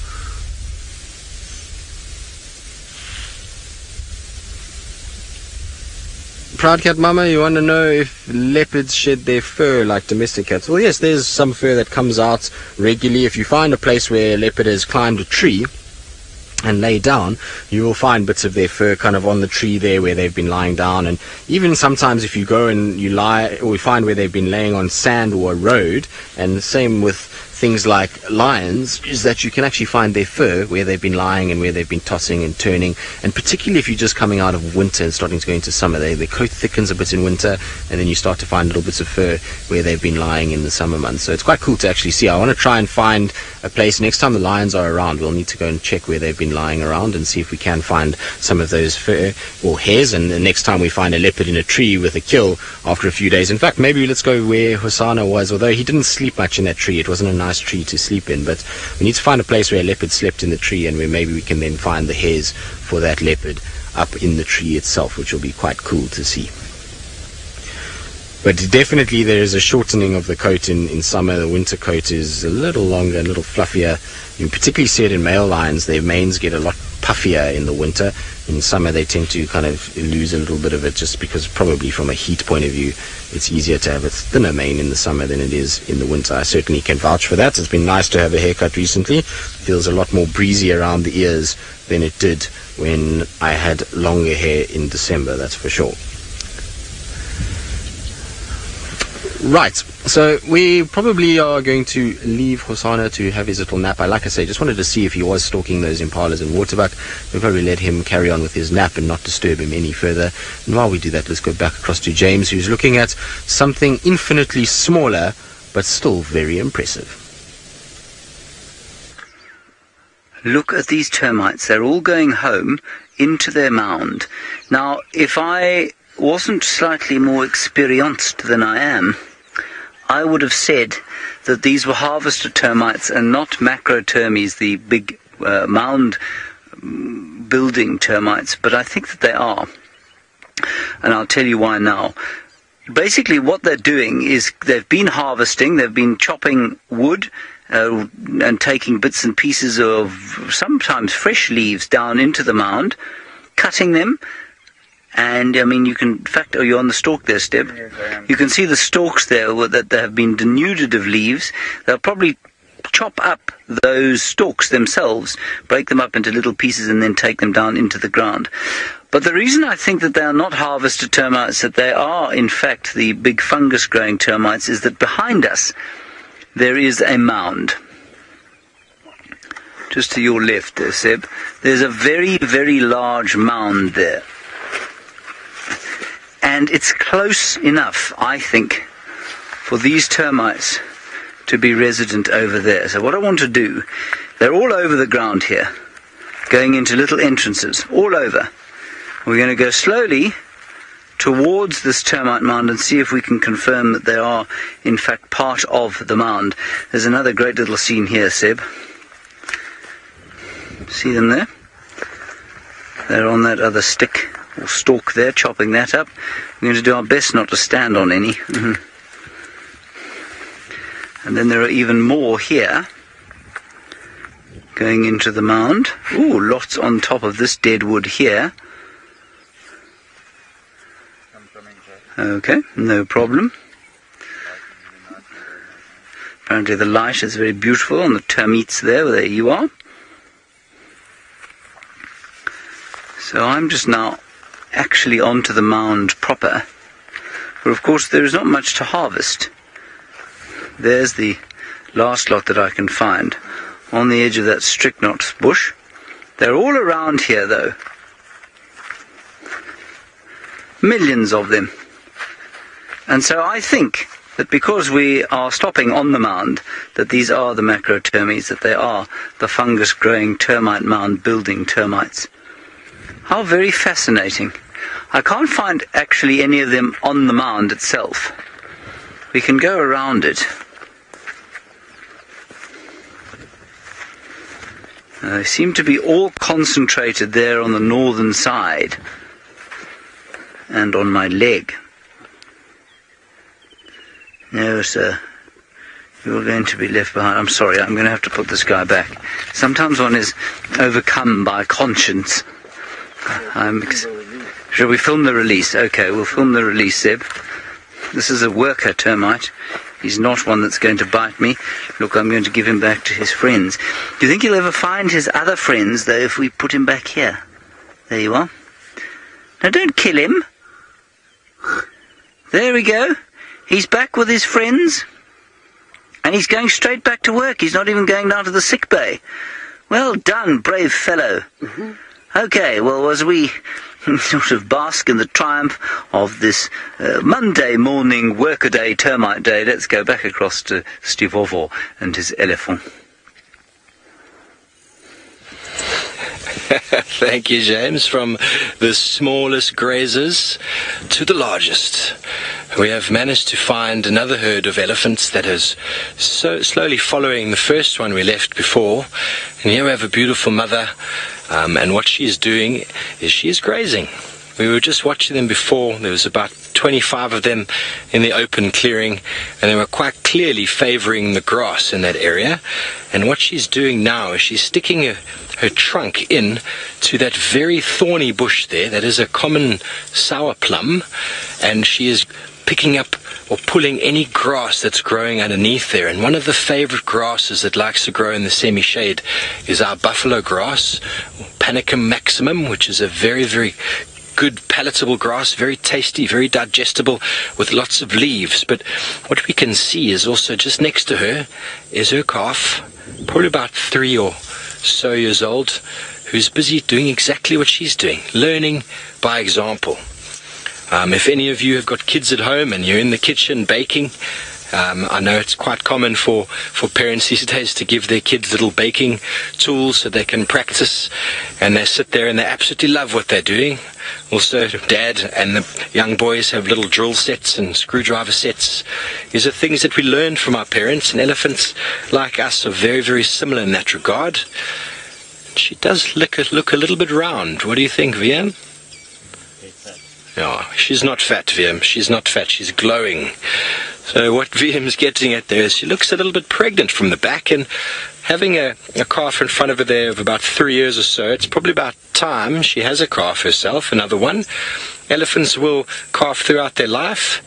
Proud Cat Mama, you want to know if leopards shed their fur like domestic cats? Well, yes, there's some fur that comes out regularly. If you find a place where a leopard has climbed a tree and lay down, you will find bits of their fur kind of on the tree there where they've been lying down. And even sometimes if you go and you find where they've been laying on sand or a road, and the same with things like lions, is that you can actually find their fur where they've been lying and where they've been tossing and turning. And particularly if you're just coming out of winter and starting to go into summer, their coat thickens a bit in winter, and then you start to find little bits of fur where they've been lying in the summer months. So it's quite cool to actually see. I want to try and find a place next time the lions are around. We'll need to go and check where they've been lying around and see if we can find some of those fur or hairs. And the next time we find a leopard in a tree with a kill after a few days, in fact, maybe let's go where Hosana was, although he didn't sleep much in that tree. It wasn't a nice tree to sleep in, but we need to find a place where a leopard slept in the tree, and where maybe we can then find the hairs for that leopard up in the tree itself, which will be quite cool to see. But definitely there is a shortening of the coat in summer. The winter coat is a little longer, a little fluffier. You particularly see it in male lions. Their manes get a lot puffier in the winter. In summer they tend to kind of lose a little bit of it, just because probably from a heat point of view it's easier to have a thinner mane in the summer than it is in the winter. I certainly can vouch for that. It's been nice to have a haircut recently. Feels a lot more breezy around the ears than it did when I had longer hair in December, that's for sure. Right, so we probably are going to leave Hosana to have his little nap. Like I say, just wanted to see if he was stalking those impalas and waterbuck. We'll probably let him carry on with his nap and not disturb him any further. And while we do that, let's go back across to James, who's looking at something infinitely smaller, but still very impressive. Look at these termites. They're all going home into their mound. Now, if I wasn't slightly more experienced than I am, I would have said that these were harvester termites and not macrotermes, the big mound building termites, but I think that they are. And I'll tell you why now. Basically what they're doing is they've been harvesting, they've been chopping wood, and taking bits and pieces of sometimes fresh leaves down into the mound, cutting them. And, I mean, you can, in fact, you're on the stalk there, Steb. Yes, I am. You can see the stalks there that they have been denuded of leaves. They'll probably chop up those stalks themselves, break them up into little pieces, and then take them down into the ground. But the reason I think that they are not harvested termites, that they are, in fact, the big fungus-growing termites, is that behind us there is a mound. Just to your left there, Seb. There's a very, very large mound there. And it's close enough, I think, for these termites to be resident over there. So what I want to do, they're all over the ground here, going into little entrances, all over. We're going to go slowly towards this termite mound and see if we can confirm that they are, in fact, part of the mound. There's another great little scene here, Seb. See them there? They're on that other stick or stalk there, chopping that up. We're going to do our best not to stand on any. And then there are even more here, going into the mound. Ooh, lots on top of this dead wood here. Okay, no problem. Apparently the light is very beautiful on the termites there. There you are. So I'm just now actually onto the mound proper. But of course there is not much to harvest. There's the last lot that I can find on the edge of that strychnot bush. They're all around here though. Millions of them. And so I think that because we are stopping on the mound, that these are the macrotermites, that they are the fungus-growing termite mound-building termites. How very fascinating. I can't find actually any of them on the mound itself. We can go around it. They seem to be all concentrated there on the northern side and on my leg. No, sir. You're going to be left behind. I'm sorry, I'm going to have to put this guy back. Sometimes one is overcome by conscience. Shall we film the release? Okay, we'll film the release, Seb. This is a worker termite. He's not one that's going to bite me. Look, I'm going to give him back to his friends. Do you think he'll ever find his other friends, though, if we put him back here? There you are. Now, don't kill him. There we go. He's back with his friends. And he's going straight back to work. He's not even going down to the sick bay. Well done, brave fellow. Okay, well, as we sort of bask in the triumph of this Monday morning workaday termite day, let's go back across to Stivovo and his elephant. Thank you, James. From the smallest grazers to the largest, we have managed to find another herd of elephants that is so slowly following the first one we left before. And here we have a beautiful mother, and what she is doing is she is grazing. We were just watching them before. There was about 25 of them in the open clearing, and they were quite clearly favoring the grass in that area. And what she's doing now is she's sticking her trunk in to that very thorny bush there. That is a common sour plum, and she is picking up or pulling any grass that's growing underneath there. And one of the favorite grasses that likes to grow in the semi-shade is our buffalo grass, Panicum maximum, which is a very, very good palatable grass, very tasty, very digestible, with lots of leaves. But what we can see is also just next to her is her calf, probably about 3 or so years old, who's busy doing exactly what she's doing, learning by example. If any of you have got kids at home and you're in the kitchen baking, I know it's quite common for parents these days to give their kids little baking tools so they can practice, and they sit there and they absolutely love what they're doing. Also, Dad and the young boys have little drill sets and screwdriver sets. These are things that we learned from our parents, and elephants, like us, are very, very similar in that regard. She does look a little bit round. What do you think, Viam? No, she's not fat, Viam. She's not fat. She's glowing. So what VM's getting at there is she looks a little bit pregnant from the back, and having a calf in front of her there of about 3 years or so, it's probably about time she has a calf herself, another one. Elephants will calf throughout their life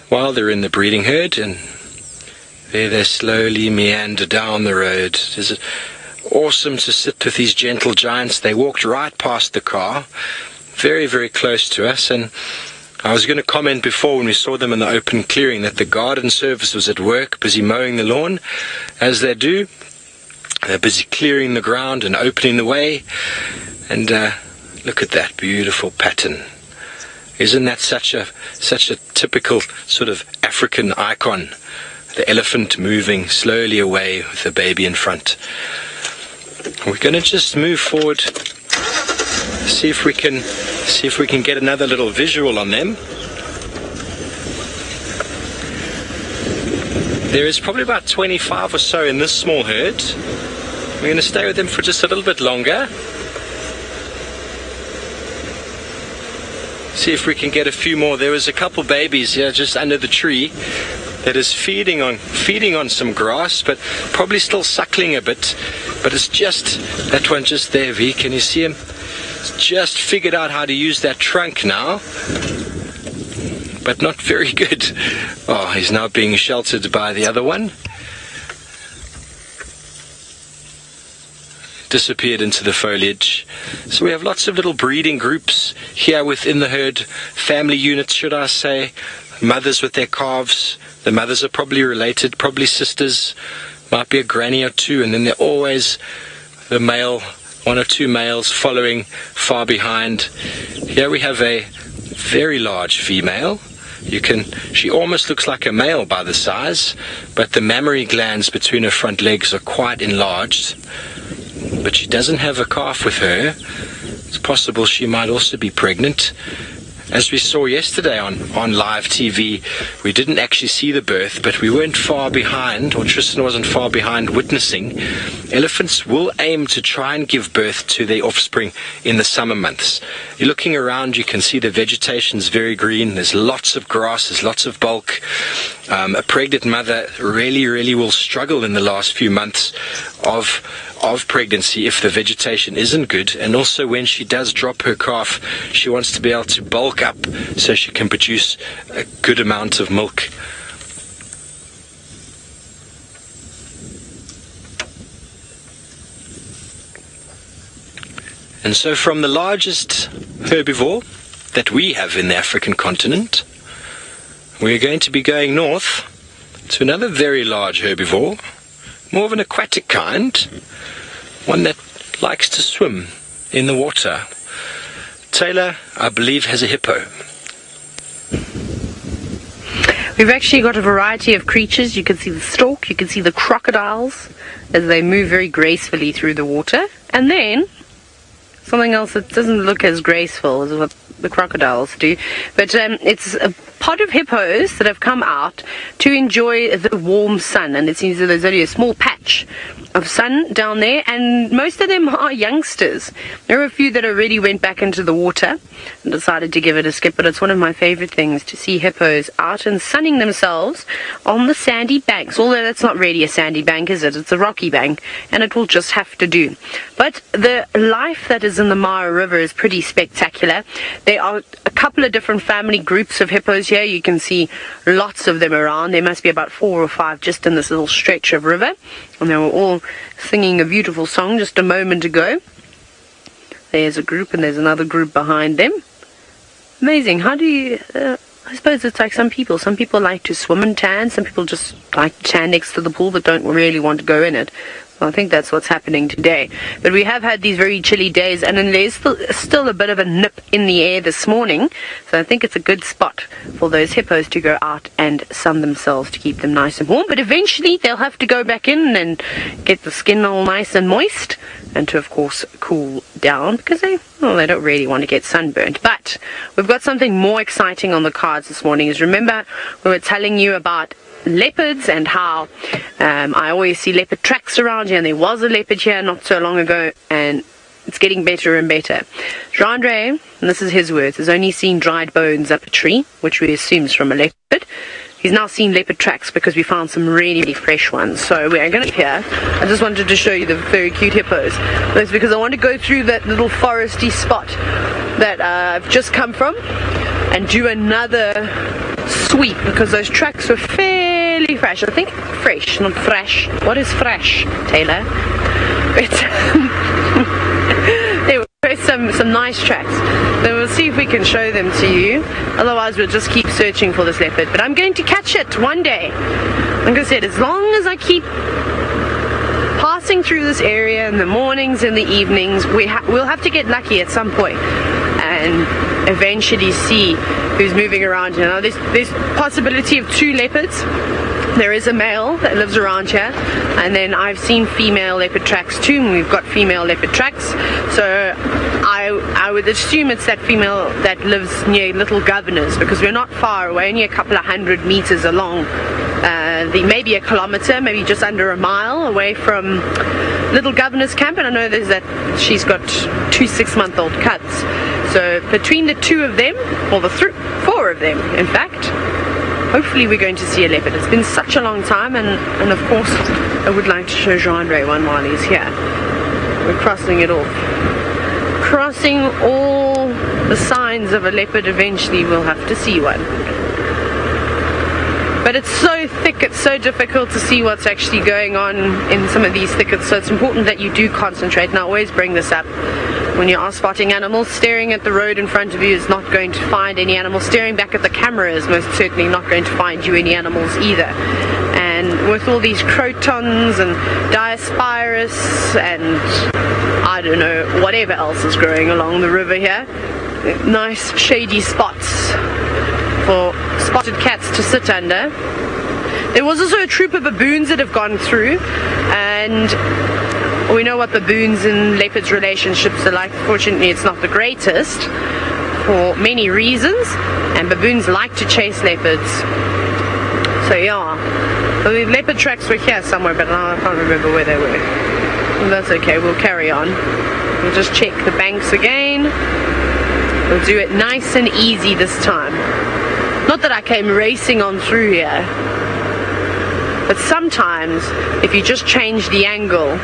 while they're in the breeding herd, and there they slowly meander down the road. It's awesome to sit with these gentle giants. They walked right past the car, very, very close to us, and I was going to comment before when we saw them in the open clearing that the garden service was at work, busy mowing the lawn, as they do. They're busy clearing the ground and opening the way. And look at that beautiful pattern. Isn't that such a typical sort of African icon? The elephant moving slowly away with the baby in front. We're going to just move forward, see if we can get another little visual on them. There is probably about 25 or so in this small herd. We're going to stay with them for just a little bit longer. See if we can get a few more. There was a couple babies here just under the tree that is feeding on some grass, but probably still suckling a bit. But it's just that one just there, V. Can you see him? He's just figured out how to use that trunk now, but not very good. Oh, he's now being sheltered by the other one. Disappeared into the foliage. So we have lots of little breeding groups here within the herd, family units should I say, mothers with their calves. The mothers are probably related, probably sisters, might be a granny or two, and then they're always the male, one or two males following far behind. Here we have a very large female. She almost looks like a male by the size, but the mammary glands between her front legs are quite enlarged. But she doesn't have a calf with her. It's possible she might also be pregnant. As we saw yesterday on live TV, we didn't actually see the birth, but we weren't far behind, or Tristan wasn't far behind witnessing. Elephants will aim to try and give birth to their offspring in the summer months. You're looking around, you can see the vegetation's very green. There's lots of grass, there's lots of bulk. A pregnant mother really will struggle in the last few months of pregnancy if the vegetation isn't good, and also when she does drop her calf, she wants to be able to bulk up so she can produce a good amount of milk. And so from the largest herbivore that we have in the African continent, we're going to be going north to another very large herbivore, more of an aquatic kind, one that likes to swim in the water. Taylor, I believe, has a hippo. We've actually got a variety of creatures. You can see the stork, you can see the crocodiles as they move very gracefully through the water. And then something else that doesn't look as graceful as what the crocodiles do, but it's a pod of hippos that have come out to enjoy the warm sun, and it seems that there's only a small patch of sun down there, and most of them are youngsters. There are a few that already went back into the water and decided to give it a skip, but it's one of my favorite things to see hippos out and sunning themselves on the sandy banks, although that's not really a sandy bank, is it? It's a rocky bank, and it will just have to do. But the life that is in the Mara River is pretty spectacular. There are a couple of different family groups of hippos here. You can see lots of them around. There must be about 4 or 5 just in this little stretch of river, and they were all singing a beautiful song just a moment ago. There's a group and there's another group behind them. Amazing. How do you I suppose it's like some people like to swim and tan, some people just like to tan next to the pool but don't really want to go in it. Well, I think that's what's happening today. But we have had these very chilly days, and then there's still a bit of a nip in the air this morning. So I think it's a good spot for those hippos to go out and sun themselves to keep them nice and warm. But eventually they'll have to go back in and get the skin all nice and moist, and to, of course, cool down because they don't really want to get sunburned. But we've got something more exciting on the cards this morning. Is remember we were telling you about leopards and how I always see leopard tracks around here, and there was a leopard here not so long ago, and it's getting better and better. Jean-Andre, and this is his words, has only seen dried bones up a tree, which we assume is from a leopard. He's now seen leopard tracks because we found some really, really fresh ones. So we are going to here. I just wanted to show you the very cute hippos. That's because I want to go through that little foresty spot that I've just come from and do another sweep because those tracks were fairly fresh. I think fresh, not fresh. What is fresh, Taylor? There were some nice tracks. So we'll see if we can show them to you. Otherwise we'll just keep searching for this leopard. But I'm going to catch it one day. Like I said, as long as I keep passing through this area in the mornings and the evenings, we'll have to get lucky at some point and eventually see who's moving around here. Now there's possibility of 2 leopards. There is a male that lives around here, and then I've seen female leopard tracks too, and we've got female leopard tracks. So I would assume it's that female that lives near Little Governor's, because we're not far away, only a couple of 100 meters along. Maybe a kilometer, maybe just under a mile away from Little Governor's camp, and I know there's that she's got 2 6-month-old cubs. So between the 2 of them, or the 4 of them, in fact, hopefully we're going to see a leopard. It's been such a long time, and of course I would like to show Jean-Ray one while he's here. We're crossing it off. Crossing all the signs of a leopard, eventually we'll have to see one. But it's so thick, it's so difficult to see what's actually going on in some of these thickets, so it's important that you do concentrate. And I always bring this up. When you are spotting animals, staring at the road in front of you is not going to find any animals. Staring back at the camera is most certainly not going to find you any animals either. And with all these crotons and diospirus and I don't know, whatever else is growing along the river here, nice shady spots for spotted cats to sit under. There was also a troop of baboons that have gone through, and we know what baboons and leopards relationships are like. Fortunately, it's not the greatest for many reasons, and baboons like to chase leopards. So yeah, so the leopard tracks were here somewhere, but I can't remember where they were. Well, that's okay, we'll carry on. We'll just check the banks again. We'll do it nice and easy this time. Not that I came racing on through here, but sometimes if you just change the angle,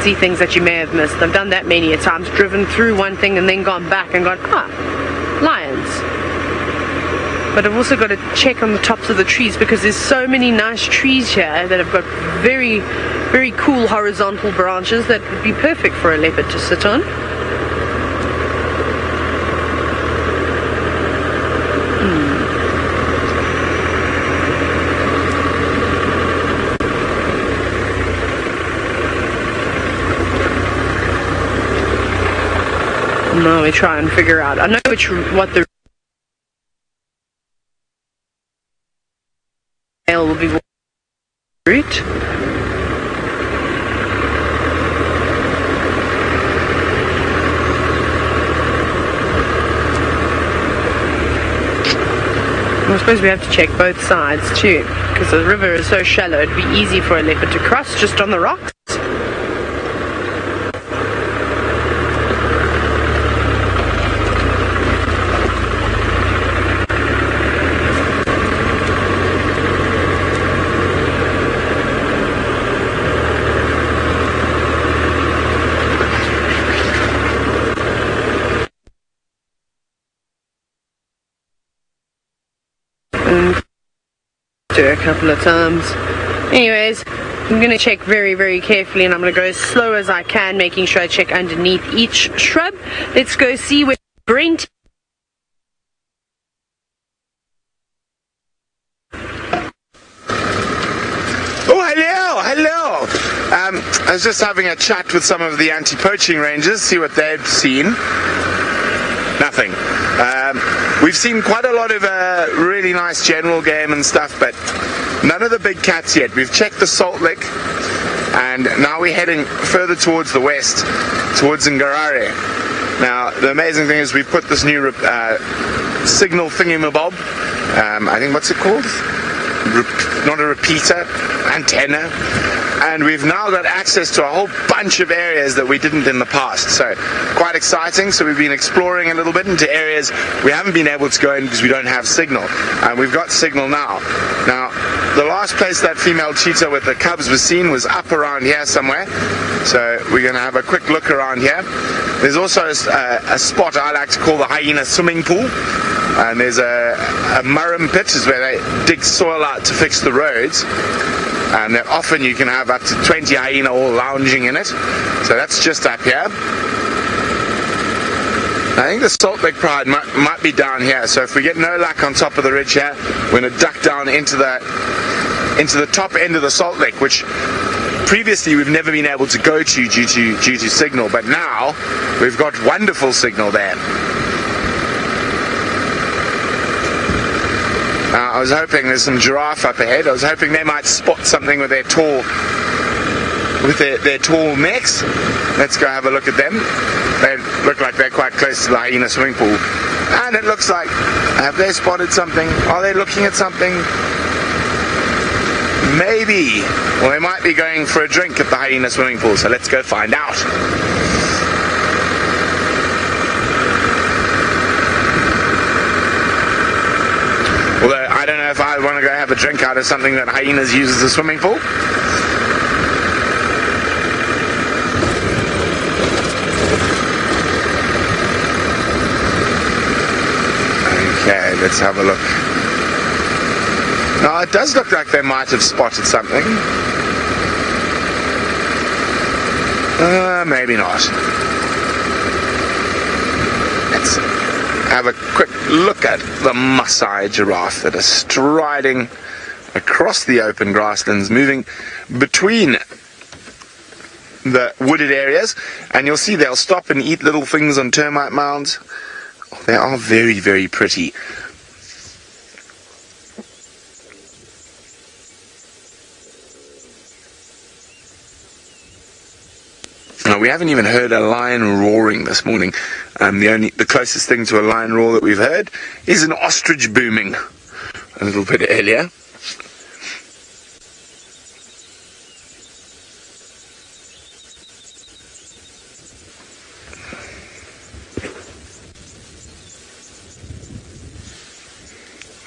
see things that you may have missed. I've done that many a times, driven through one thing and then gone back and gone, lions. But I've also got to check on the tops of the trees, because there's so many nice trees here that have got very, very cool horizontal branches that would be perfect for a leopard to sit on. Now we try and figure out. I know what the male will be route. I suppose we have to check both sides too, because the river is so shallow. It'd be easy for a leopard to cross just on the rocks. A couple of times. Anyways, I'm going to check very, very carefully, and I'm going to go as slow as I can, making sure I check underneath each shrub. Let's go see where Brent. Oh, hello. I was just having a chat with some of the anti-poaching rangers, see what they've seen. Nothing. We've seen quite a lot of really nice general game and stuff, but none of the big cats yet. We've checked the Salt Lick, and now we're heading further towards the west, towards Ngarare. Now, the amazing thing is we've put this new signal thingamabob. I think, what's it called? not a repeater, antenna. And we've now got access to a whole bunch of areas that we didn't in the past. So quite exciting. So we've been exploring a little bit into areas we haven't been able to go in because we don't have signal. And we've got signal now. Now, the last place that female cheetah with the cubs was seen was up around here somewhere. So we're going to have a quick look around here. There's also a spot I like to call the hyena swimming pool. And there's a murram pit, is where they dig soil out to fix the roads. And then often you can have up to 20 hyena all lounging in it. So that's just up here. I think the Salt Lake Pride might be down here. So if we get no luck on top of the ridge here, we're going to duck down into the top end of the Salt Lake, which previously we've never been able to go to due to signal. But now we've got wonderful signal there. I was hoping there's some giraffe up ahead. I was hoping they might spot something with their tall necks. Let's go have a look at them. They look like they're quite close to the hyena swimming pool. And it looks like, have they spotted something? Are they looking at something? Maybe. Well, they might be going for a drink at the hyena swimming pool, so let's go find out. Although, I don't know if I want to go have a drink out of something that hyenas use as a swimming pool. Okay, let's have a look. Now, it does look like they might have spotted something. Maybe not. Let's have a quick look at the Maasai giraffe that is striding across the open grasslands, moving between the wooded areas, and you'll see they'll stop and eat little things on termite mounds. They are very, very pretty. Now, we haven't even heard a lion roaring this morning. The closest thing to a lion roar that we've heard is an ostrich booming a little bit earlier.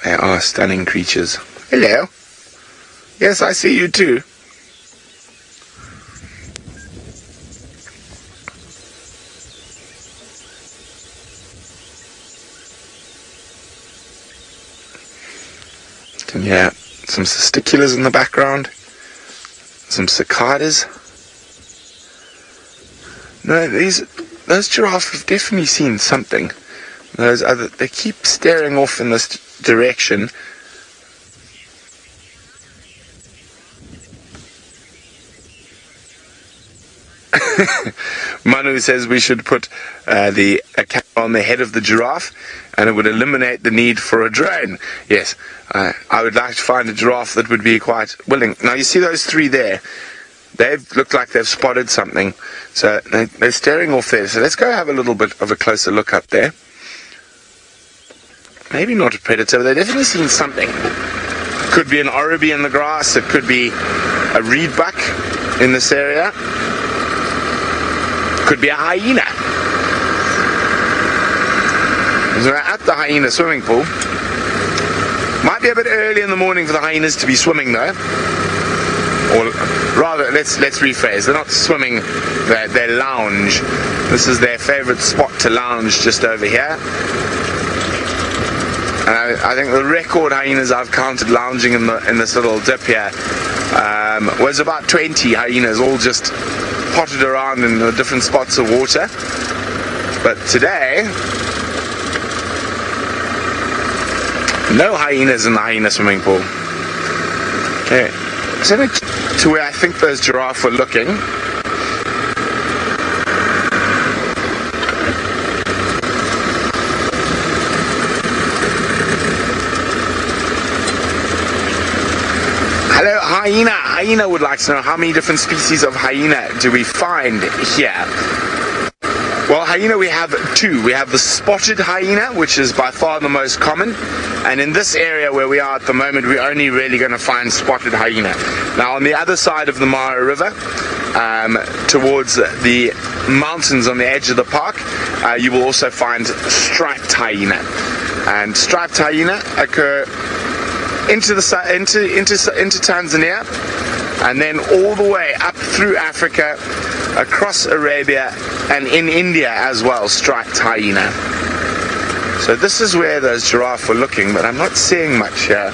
They are stunning creatures. Hello. Yes, I see you too. And yeah, some testiculars in the background, some cicadas. No, those giraffes have definitely seen something. They keep staring off in this direction. Manu says we should put a camera on the head of the giraffe, and it would eliminate the need for a drone. Yes, I would like to find a giraffe that would be quite willing. Now you see those three there? They look like they've spotted something. So they're staring off there. So let's go have a little bit of a closer look up there. Maybe not a predator, but they've definitely seen something. Could be an oribi in the grass. It could be a reed buck in this area. Could be a hyena. So we're at the hyena swimming pool. Might be a bit early in the morning for the hyenas to be swimming though. Or rather, let's rephrase. They're not swimming, they lounge. This is their favorite spot to lounge, just over here. And I think the record hyenas I've counted lounging in this little dip here was about 20 hyenas, all just potted around in the different spots of water. But today, no hyenas in the hyena swimming pool. Okay, so to where I think those giraffe were looking. Hello, hyena. Hyena would like to know how many different species of hyena do we find here? Well, hyena we have two. We have the spotted hyena, which is by far the most common. And in this area where we are at the moment, we're only really going to find spotted hyena. Now, on the other side of the Mara River, towards the mountains on the edge of the park, you will also find striped hyena. And striped hyena occur into Tanzania, and then all the way up through Africa, across Arabia, and in India as well, striped hyena. So this is where those giraffe were looking, but I'm not seeing much here.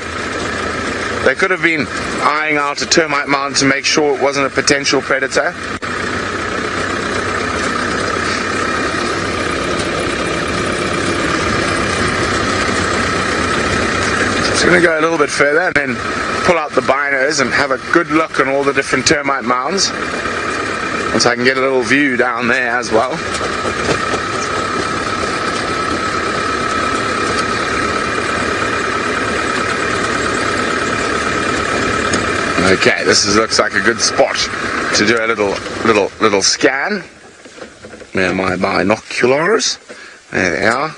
They could have been eyeing out a termite mound to make sure it wasn't a potential predator. Just going to go a little bit further and then pull out the binos and have a good look on all the different termite mounds. Once I can get a little view down there as well. Okay, looks like a good spot to do a little scan. Where are my binoculars? There they are.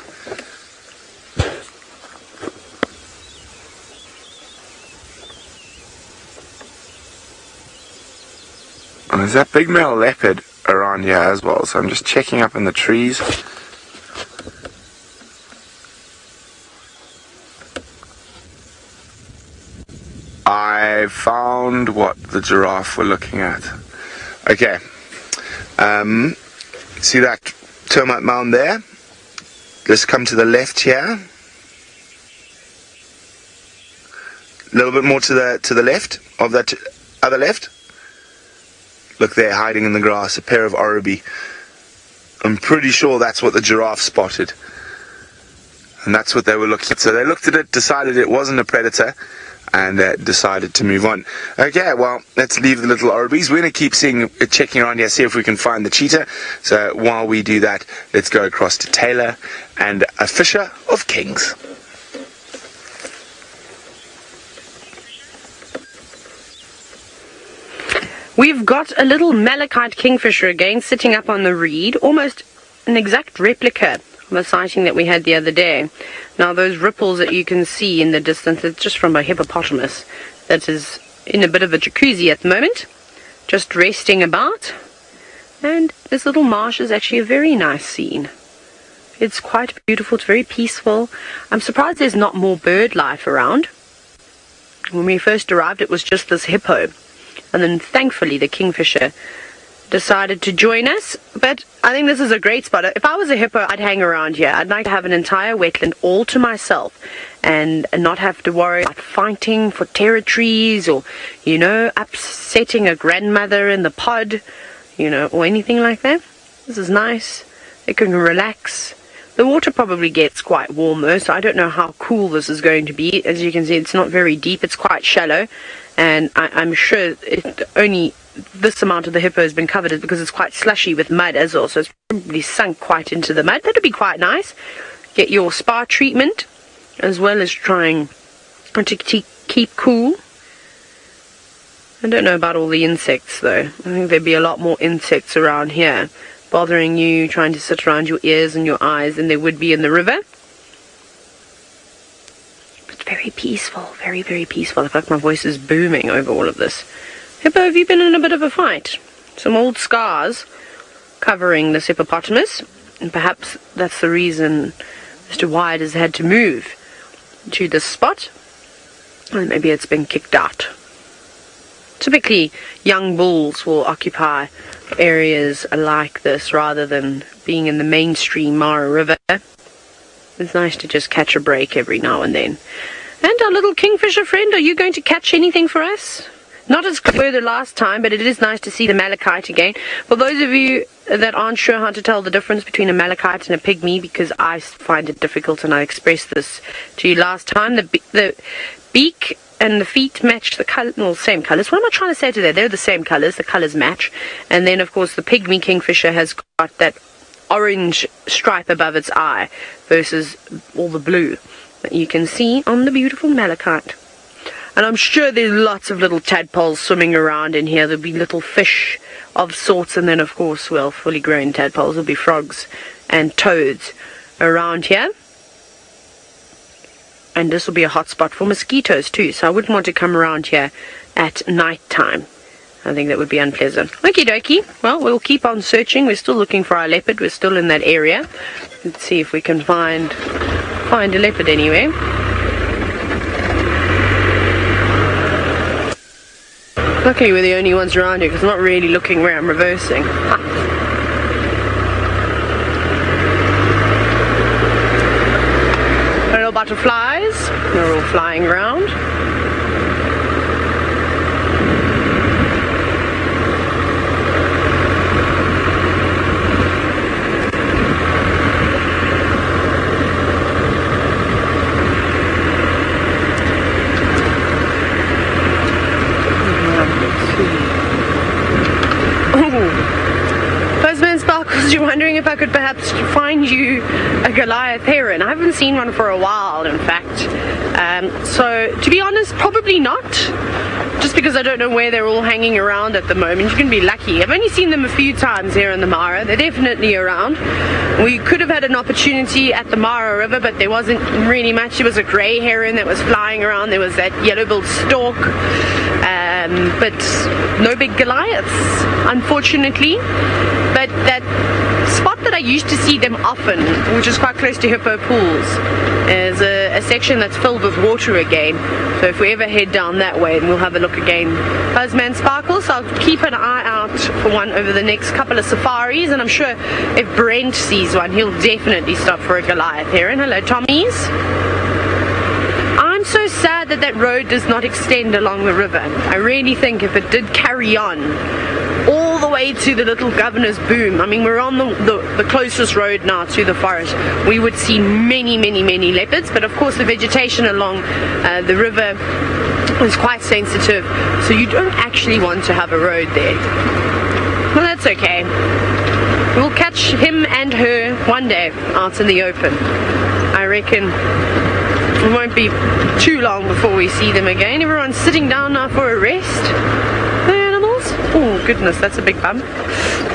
And there's that big male leopard around here as well, so I'm just checking up in the trees. I found what the giraffe were looking at. Okay. See that termite mound there? Let's come to the left here. A little bit more to the left of that other left. Look there, hiding in the grass, a pair of oribi. I'm pretty sure that's what the giraffe spotted. And that's what they were looking at. So they looked at it, decided it wasn't a predator, and decided to move on. Okay, well, let's leave the little oribis. We're going to keep checking around here, see if we can find the cheetah. So while we do that, let's go across to Taylor and a fisher of kings. We've got a little malachite kingfisher again sitting up on the reed, almost an exact replica of a sighting that we had the other day. Now those ripples that you can see in the distance, it's just from a hippopotamus that is in a bit of a jacuzzi at the moment, just resting about. And this little marsh is actually a very nice scene. It's quite beautiful, it's very peaceful. I'm surprised there's not more bird life around. When we first arrived, it was just this hippo. And then thankfully the kingfisher decided to join us. But I think this is a great spot. If I was a hippo, I'd hang around here. I'd like to have an entire wetland all to myself and not have to worry about fighting for territories or, you know, upsetting a grandmother in the pod, you know, or anything like that. This is nice. They can relax. The water probably gets quite warm though, so I don't know how cool this is going to be. As you can see, it's not very deep. It's quite shallow. And I'm sure only this amount of the hippo has been covered is because it's quite slushy with mud as well, so it's probably sunk quite into the mud. That'd be quite nice. Get your spa treatment as well as trying to keep cool. I don't know about all the insects though. I think there'd be a lot more insects around here bothering you, trying to sit around your ears and your eyes than there would be in the river. Very peaceful, very, very peaceful. I feel like my voice is booming over all of this. Hippo, have you been in a bit of a fight? Some old scars covering this hippopotamus, and perhaps that's the reason as to why it has had to move to this spot. And maybe it's been kicked out. Typically, young bulls will occupy areas like this rather than being in the mainstream Mara River. It's nice to just catch a break every now and then. And our little kingfisher friend, are you going to catch anything for us? Not as clear the last time, but it is nice to see the malachite again. For those of you that aren't sure how to tell the difference between a malachite and a pygmy, because I find it difficult and I expressed this to you last time, the beak and the feet match the color, well, same colors. What am I trying to say to that? They're the same colors, the colors match. And then, of course, the pygmy kingfisher has got that orange stripe above its eye versus all the blue that you can see on the beautiful malachite. And I'm sure there's lots of little tadpoles swimming around in here. There'll be little fish of sorts, and then of course, well, fully grown tadpoles. There'll be frogs and toads around here. And this will be a hot spot for mosquitoes too, so I wouldn't want to come around here at night time. I think that would be unpleasant. Okie dokie. Well, we'll keep on searching. We're still looking for our leopard. We're still in that area. Let's see if we can find a leopard anywhere. Luckily we're the only ones around here because I'm not really looking where I'm reversing. Little butterflies. They're all flying around. You're wondering if I could perhaps find you a Goliath heron. I haven't seen one for a while, in fact. So, to be honest, probably not. Just because I don't know where they're all hanging around at the moment. You can be lucky. I've only seen them a few times here in the Mara. They're definitely around. We could have had an opportunity at the Mara River, but there wasn't really much. There was a grey heron that was flying around. There was that yellow-billed stork. But no big Goliaths, unfortunately. But that spot that I used to see them often, which is quite close to Hippo Pools, is a section that's filled with water again. So if we ever head down that way, we'll have a look again. Buzzman Sparkles, so I'll keep an eye out for one over the next couple of safaris, and I'm sure if Brent sees one, he'll definitely stop for a Goliath heron. Hello, Tommies. I'm so sad that that road does not extend along the river. I really think if it did carry on all the way to the little Governor's Boom, I mean, we're on the closest road now to the forest, we would see many, many, many leopards. But of course the vegetation along the river is quite sensitive, so you don't actually want to have a road there. Well, that's okay. We'll catch him and her one day out in the open. I reckon it won't be too long before we see them again. Everyone's sitting down now for a rest. The animals. Oh goodness, that's a big bump.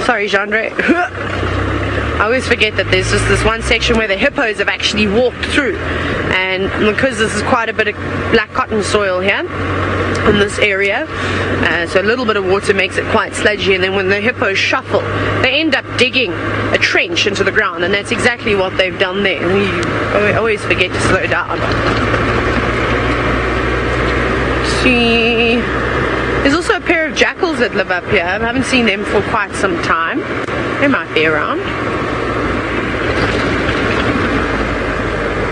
Sorry, Jandre. I always forget that there's just this one section where the hippos have actually walked through, and because this is quite a bit of black cotton soil here in this area, so a little bit of water makes it quite sludgy, and then when the hippos shuffle, they end up digging a trench into the ground, and that's exactly what they've done there. I always forget to slow down. See, there's also a pair of jackals that live up here. I haven't seen them for quite some time. They might be around.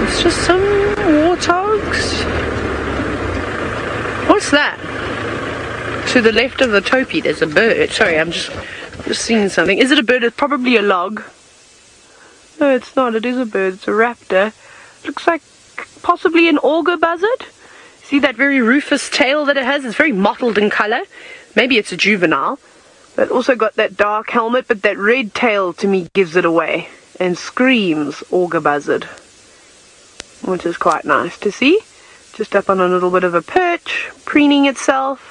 It's just some warthogs. What's that? To the left of the topi there's a bird. Sorry, I'm just seeing something. Is it a bird? It's probably a log. No, it's not. It is a bird. It's a raptor. Looks like possibly an auger buzzard. See that very rufous tail that it has? It's very mottled in colour. Maybe it's a juvenile. But also got that dark helmet, but that red tail to me gives it away and screams auger buzzard, which is quite nice to see. Just up on a little bit of a perch, preening itself.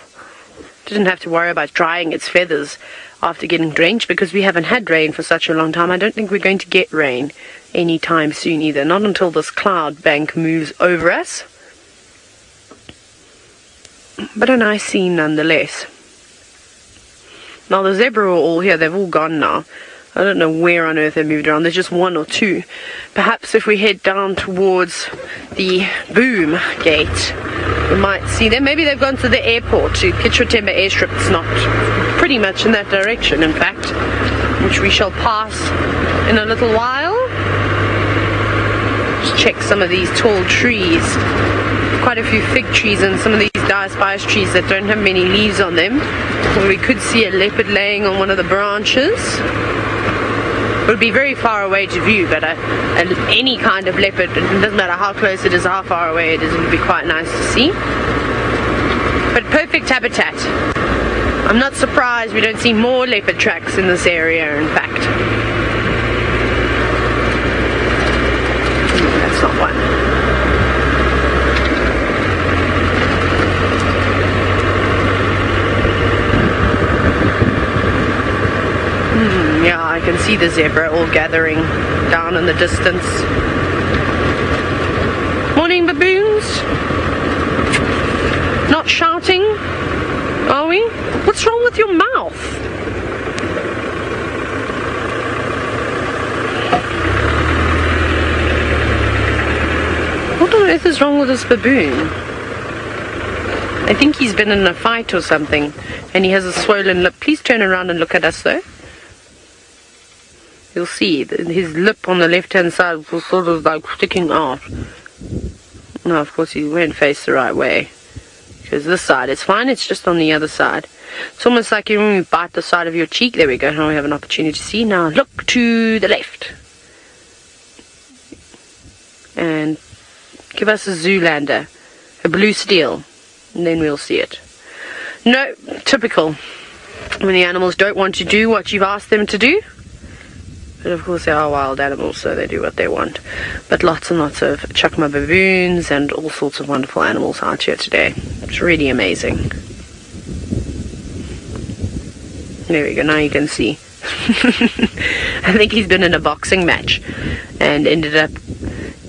Didn't have to worry about drying its feathers after getting drenched, because we haven't had rain for such a long time. I don't think we're going to get rain anytime soon either, not until this cloud bank moves over us. But a nice scene nonetheless. Now the zebra are all here. They've all gone now. I don't know where on earth they moved around. There's just one or two. Perhaps if we head down towards the boom gate, we might see them. Maybe they've gone to the airport, to Chitwa airstrip. It's not pretty much in that direction, in fact, which we shall pass in a little while. Just check some of these tall trees. Quite a few fig trees and some of these spice trees that don't have many leaves on them. Well, we could see a leopard laying on one of the branches. It would be very far away to view, but any kind of leopard, it doesn't matter how close it is or how far away it is, it would be quite nice to see. But perfect habitat. I'm not surprised we don't see more leopard tracks in this area, in fact. That's not one. Yeah, I can see the zebra all gathering down in the distance. Morning, baboons. Not shouting, are we? What's wrong with your mouth? What on earth is wrong with this baboon? I think he's been in a fight or something, and he has a swollen lip. Please turn around and look at us, though. You'll see that his lip on the left-hand side was sort of like sticking out. No, of course he won't face the right way, because this side is fine, it's just on the other side. It's almost like when you bite the side of your cheek. There we go, now we have an opportunity to see. Now look to the left. And give us a Zoolander, a blue steel, and then we'll see it. No, typical. When the animals don't want to do what you've asked them to do. But of course they are wild animals, so they do what they want. But lots and lots of chukma baboons and all sorts of wonderful animals out here today. It's really amazing. There we go, now you can see. I think he's been in a boxing match and ended up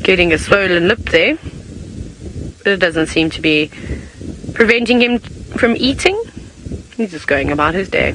getting a swollen lip there. But it doesn't seem to be preventing him from eating. He's just going about his day.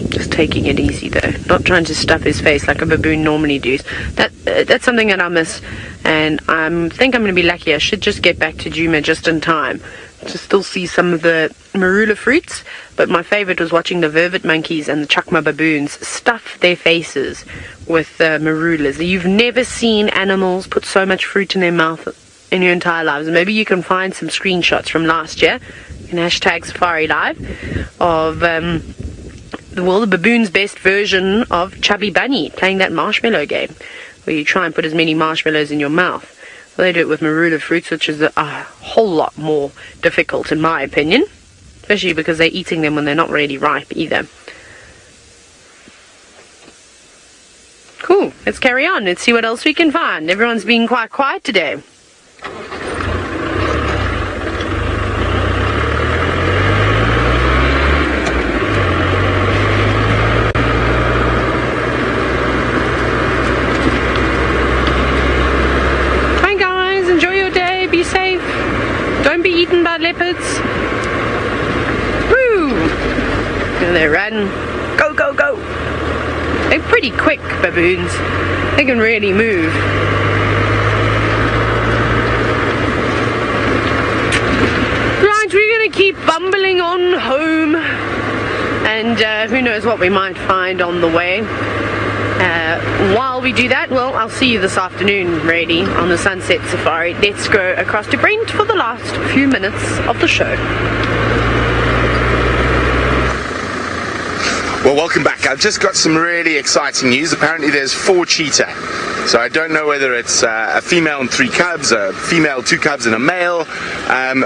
Just taking it easy though, not trying to stuff his face like a baboon normally does. That's something that I miss, and I think I'm going to be lucky. I should just get back to Djuma just in time to still see some of the marula fruits, but my favorite was watching the vervet monkeys and the chukma baboons stuff their faces with marulas. You've never seen animals put so much fruit in their mouth in your entire lives. Maybe you can find some screenshots from last year. You can hashtag Safari Live of the baboon's best version of Chubby Bunny playing that marshmallow game, where you try and put as many marshmallows in your mouth. Well, they do it with marula fruits, which is a whole lot more difficult in my opinion, especially because they're eating them when they're not really ripe either. Cool, let's carry on. Let's see what else we can find. Everyone's being quite quiet today. Be safe. Don't be eaten by leopards. Woo! And they run. Go, go, go. They're pretty quick, baboons. They can really move. Right, we're going to keep bumbling on home. And who knows what we might find on the way. While we do that, well, I'll see you this afternoon, really, on the Sunset Safari. Let's go across to Brent for the last few minutes of the show. Well, welcome back. I've just got some really exciting news. Apparently there's 4 cheetah. So I don't know whether it's a female and 3 cubs, a female, 2 cubs and a male,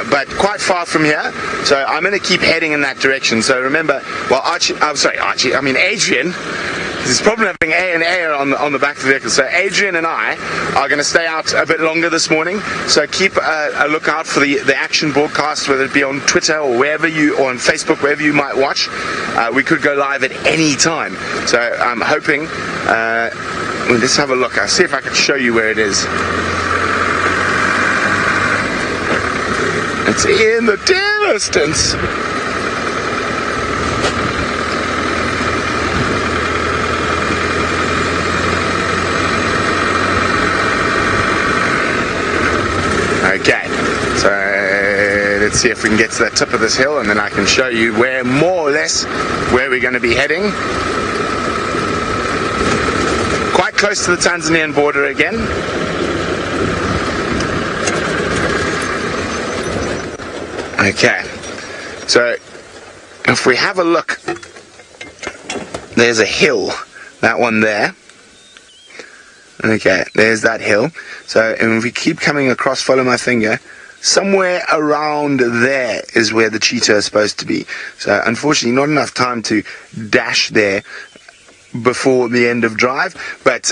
but quite far from here. So I'm going to keep heading in that direction. So remember, well, Adrian, there's a problem having A and A on the back of the vehicle. So Adrian and I are going to stay out a bit longer this morning. So keep a lookout for the action broadcast, whether it be on Twitter or wherever or on Facebook, wherever you might watch. We could go live at any time. So I'm hoping. Let's have a look. I'll see if I can show you where it is. It's in the distance. Okay, so let's see if we can get to the tip of this hill, and then I can show you where, more or less, where we're going to be heading. Quite close to the Tanzanian border again. Okay, so if we have a look, there's a hill, that one there. Okay, there's that hill. So, and if we keep coming across, follow my finger, somewhere around there is where the cheetah is supposed to be. So, unfortunately, not enough time to dash there before the end of drive, but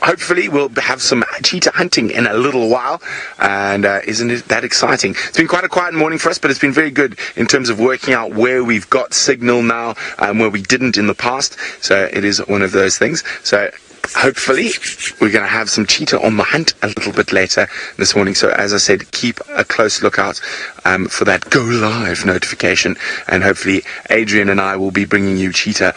hopefully we'll have some cheetah hunting in a little while, and isn't it that exciting? It's been quite a quiet morning for us, but it's been very good in terms of working out where we've got signal now and where we didn't in the past. So it is one of those things. So hopefully we're going to have some cheetah on the hunt a little bit later this morning. So as I said, keep a close lookout for that go live notification, and hopefully Adrian and I will be bringing you cheetah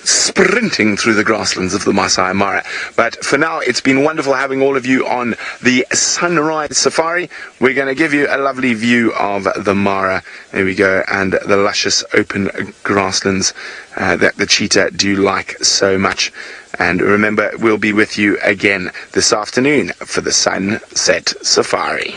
sprinting through the grasslands of the Masai Mara. But for now, it's been wonderful having all of you on the sunrise safari. We're going to give you a lovely view of the Mara. There we go, and the luscious open grasslands that the cheetah do like so much. And remember, we'll be with you again this afternoon for the Sunset Safari.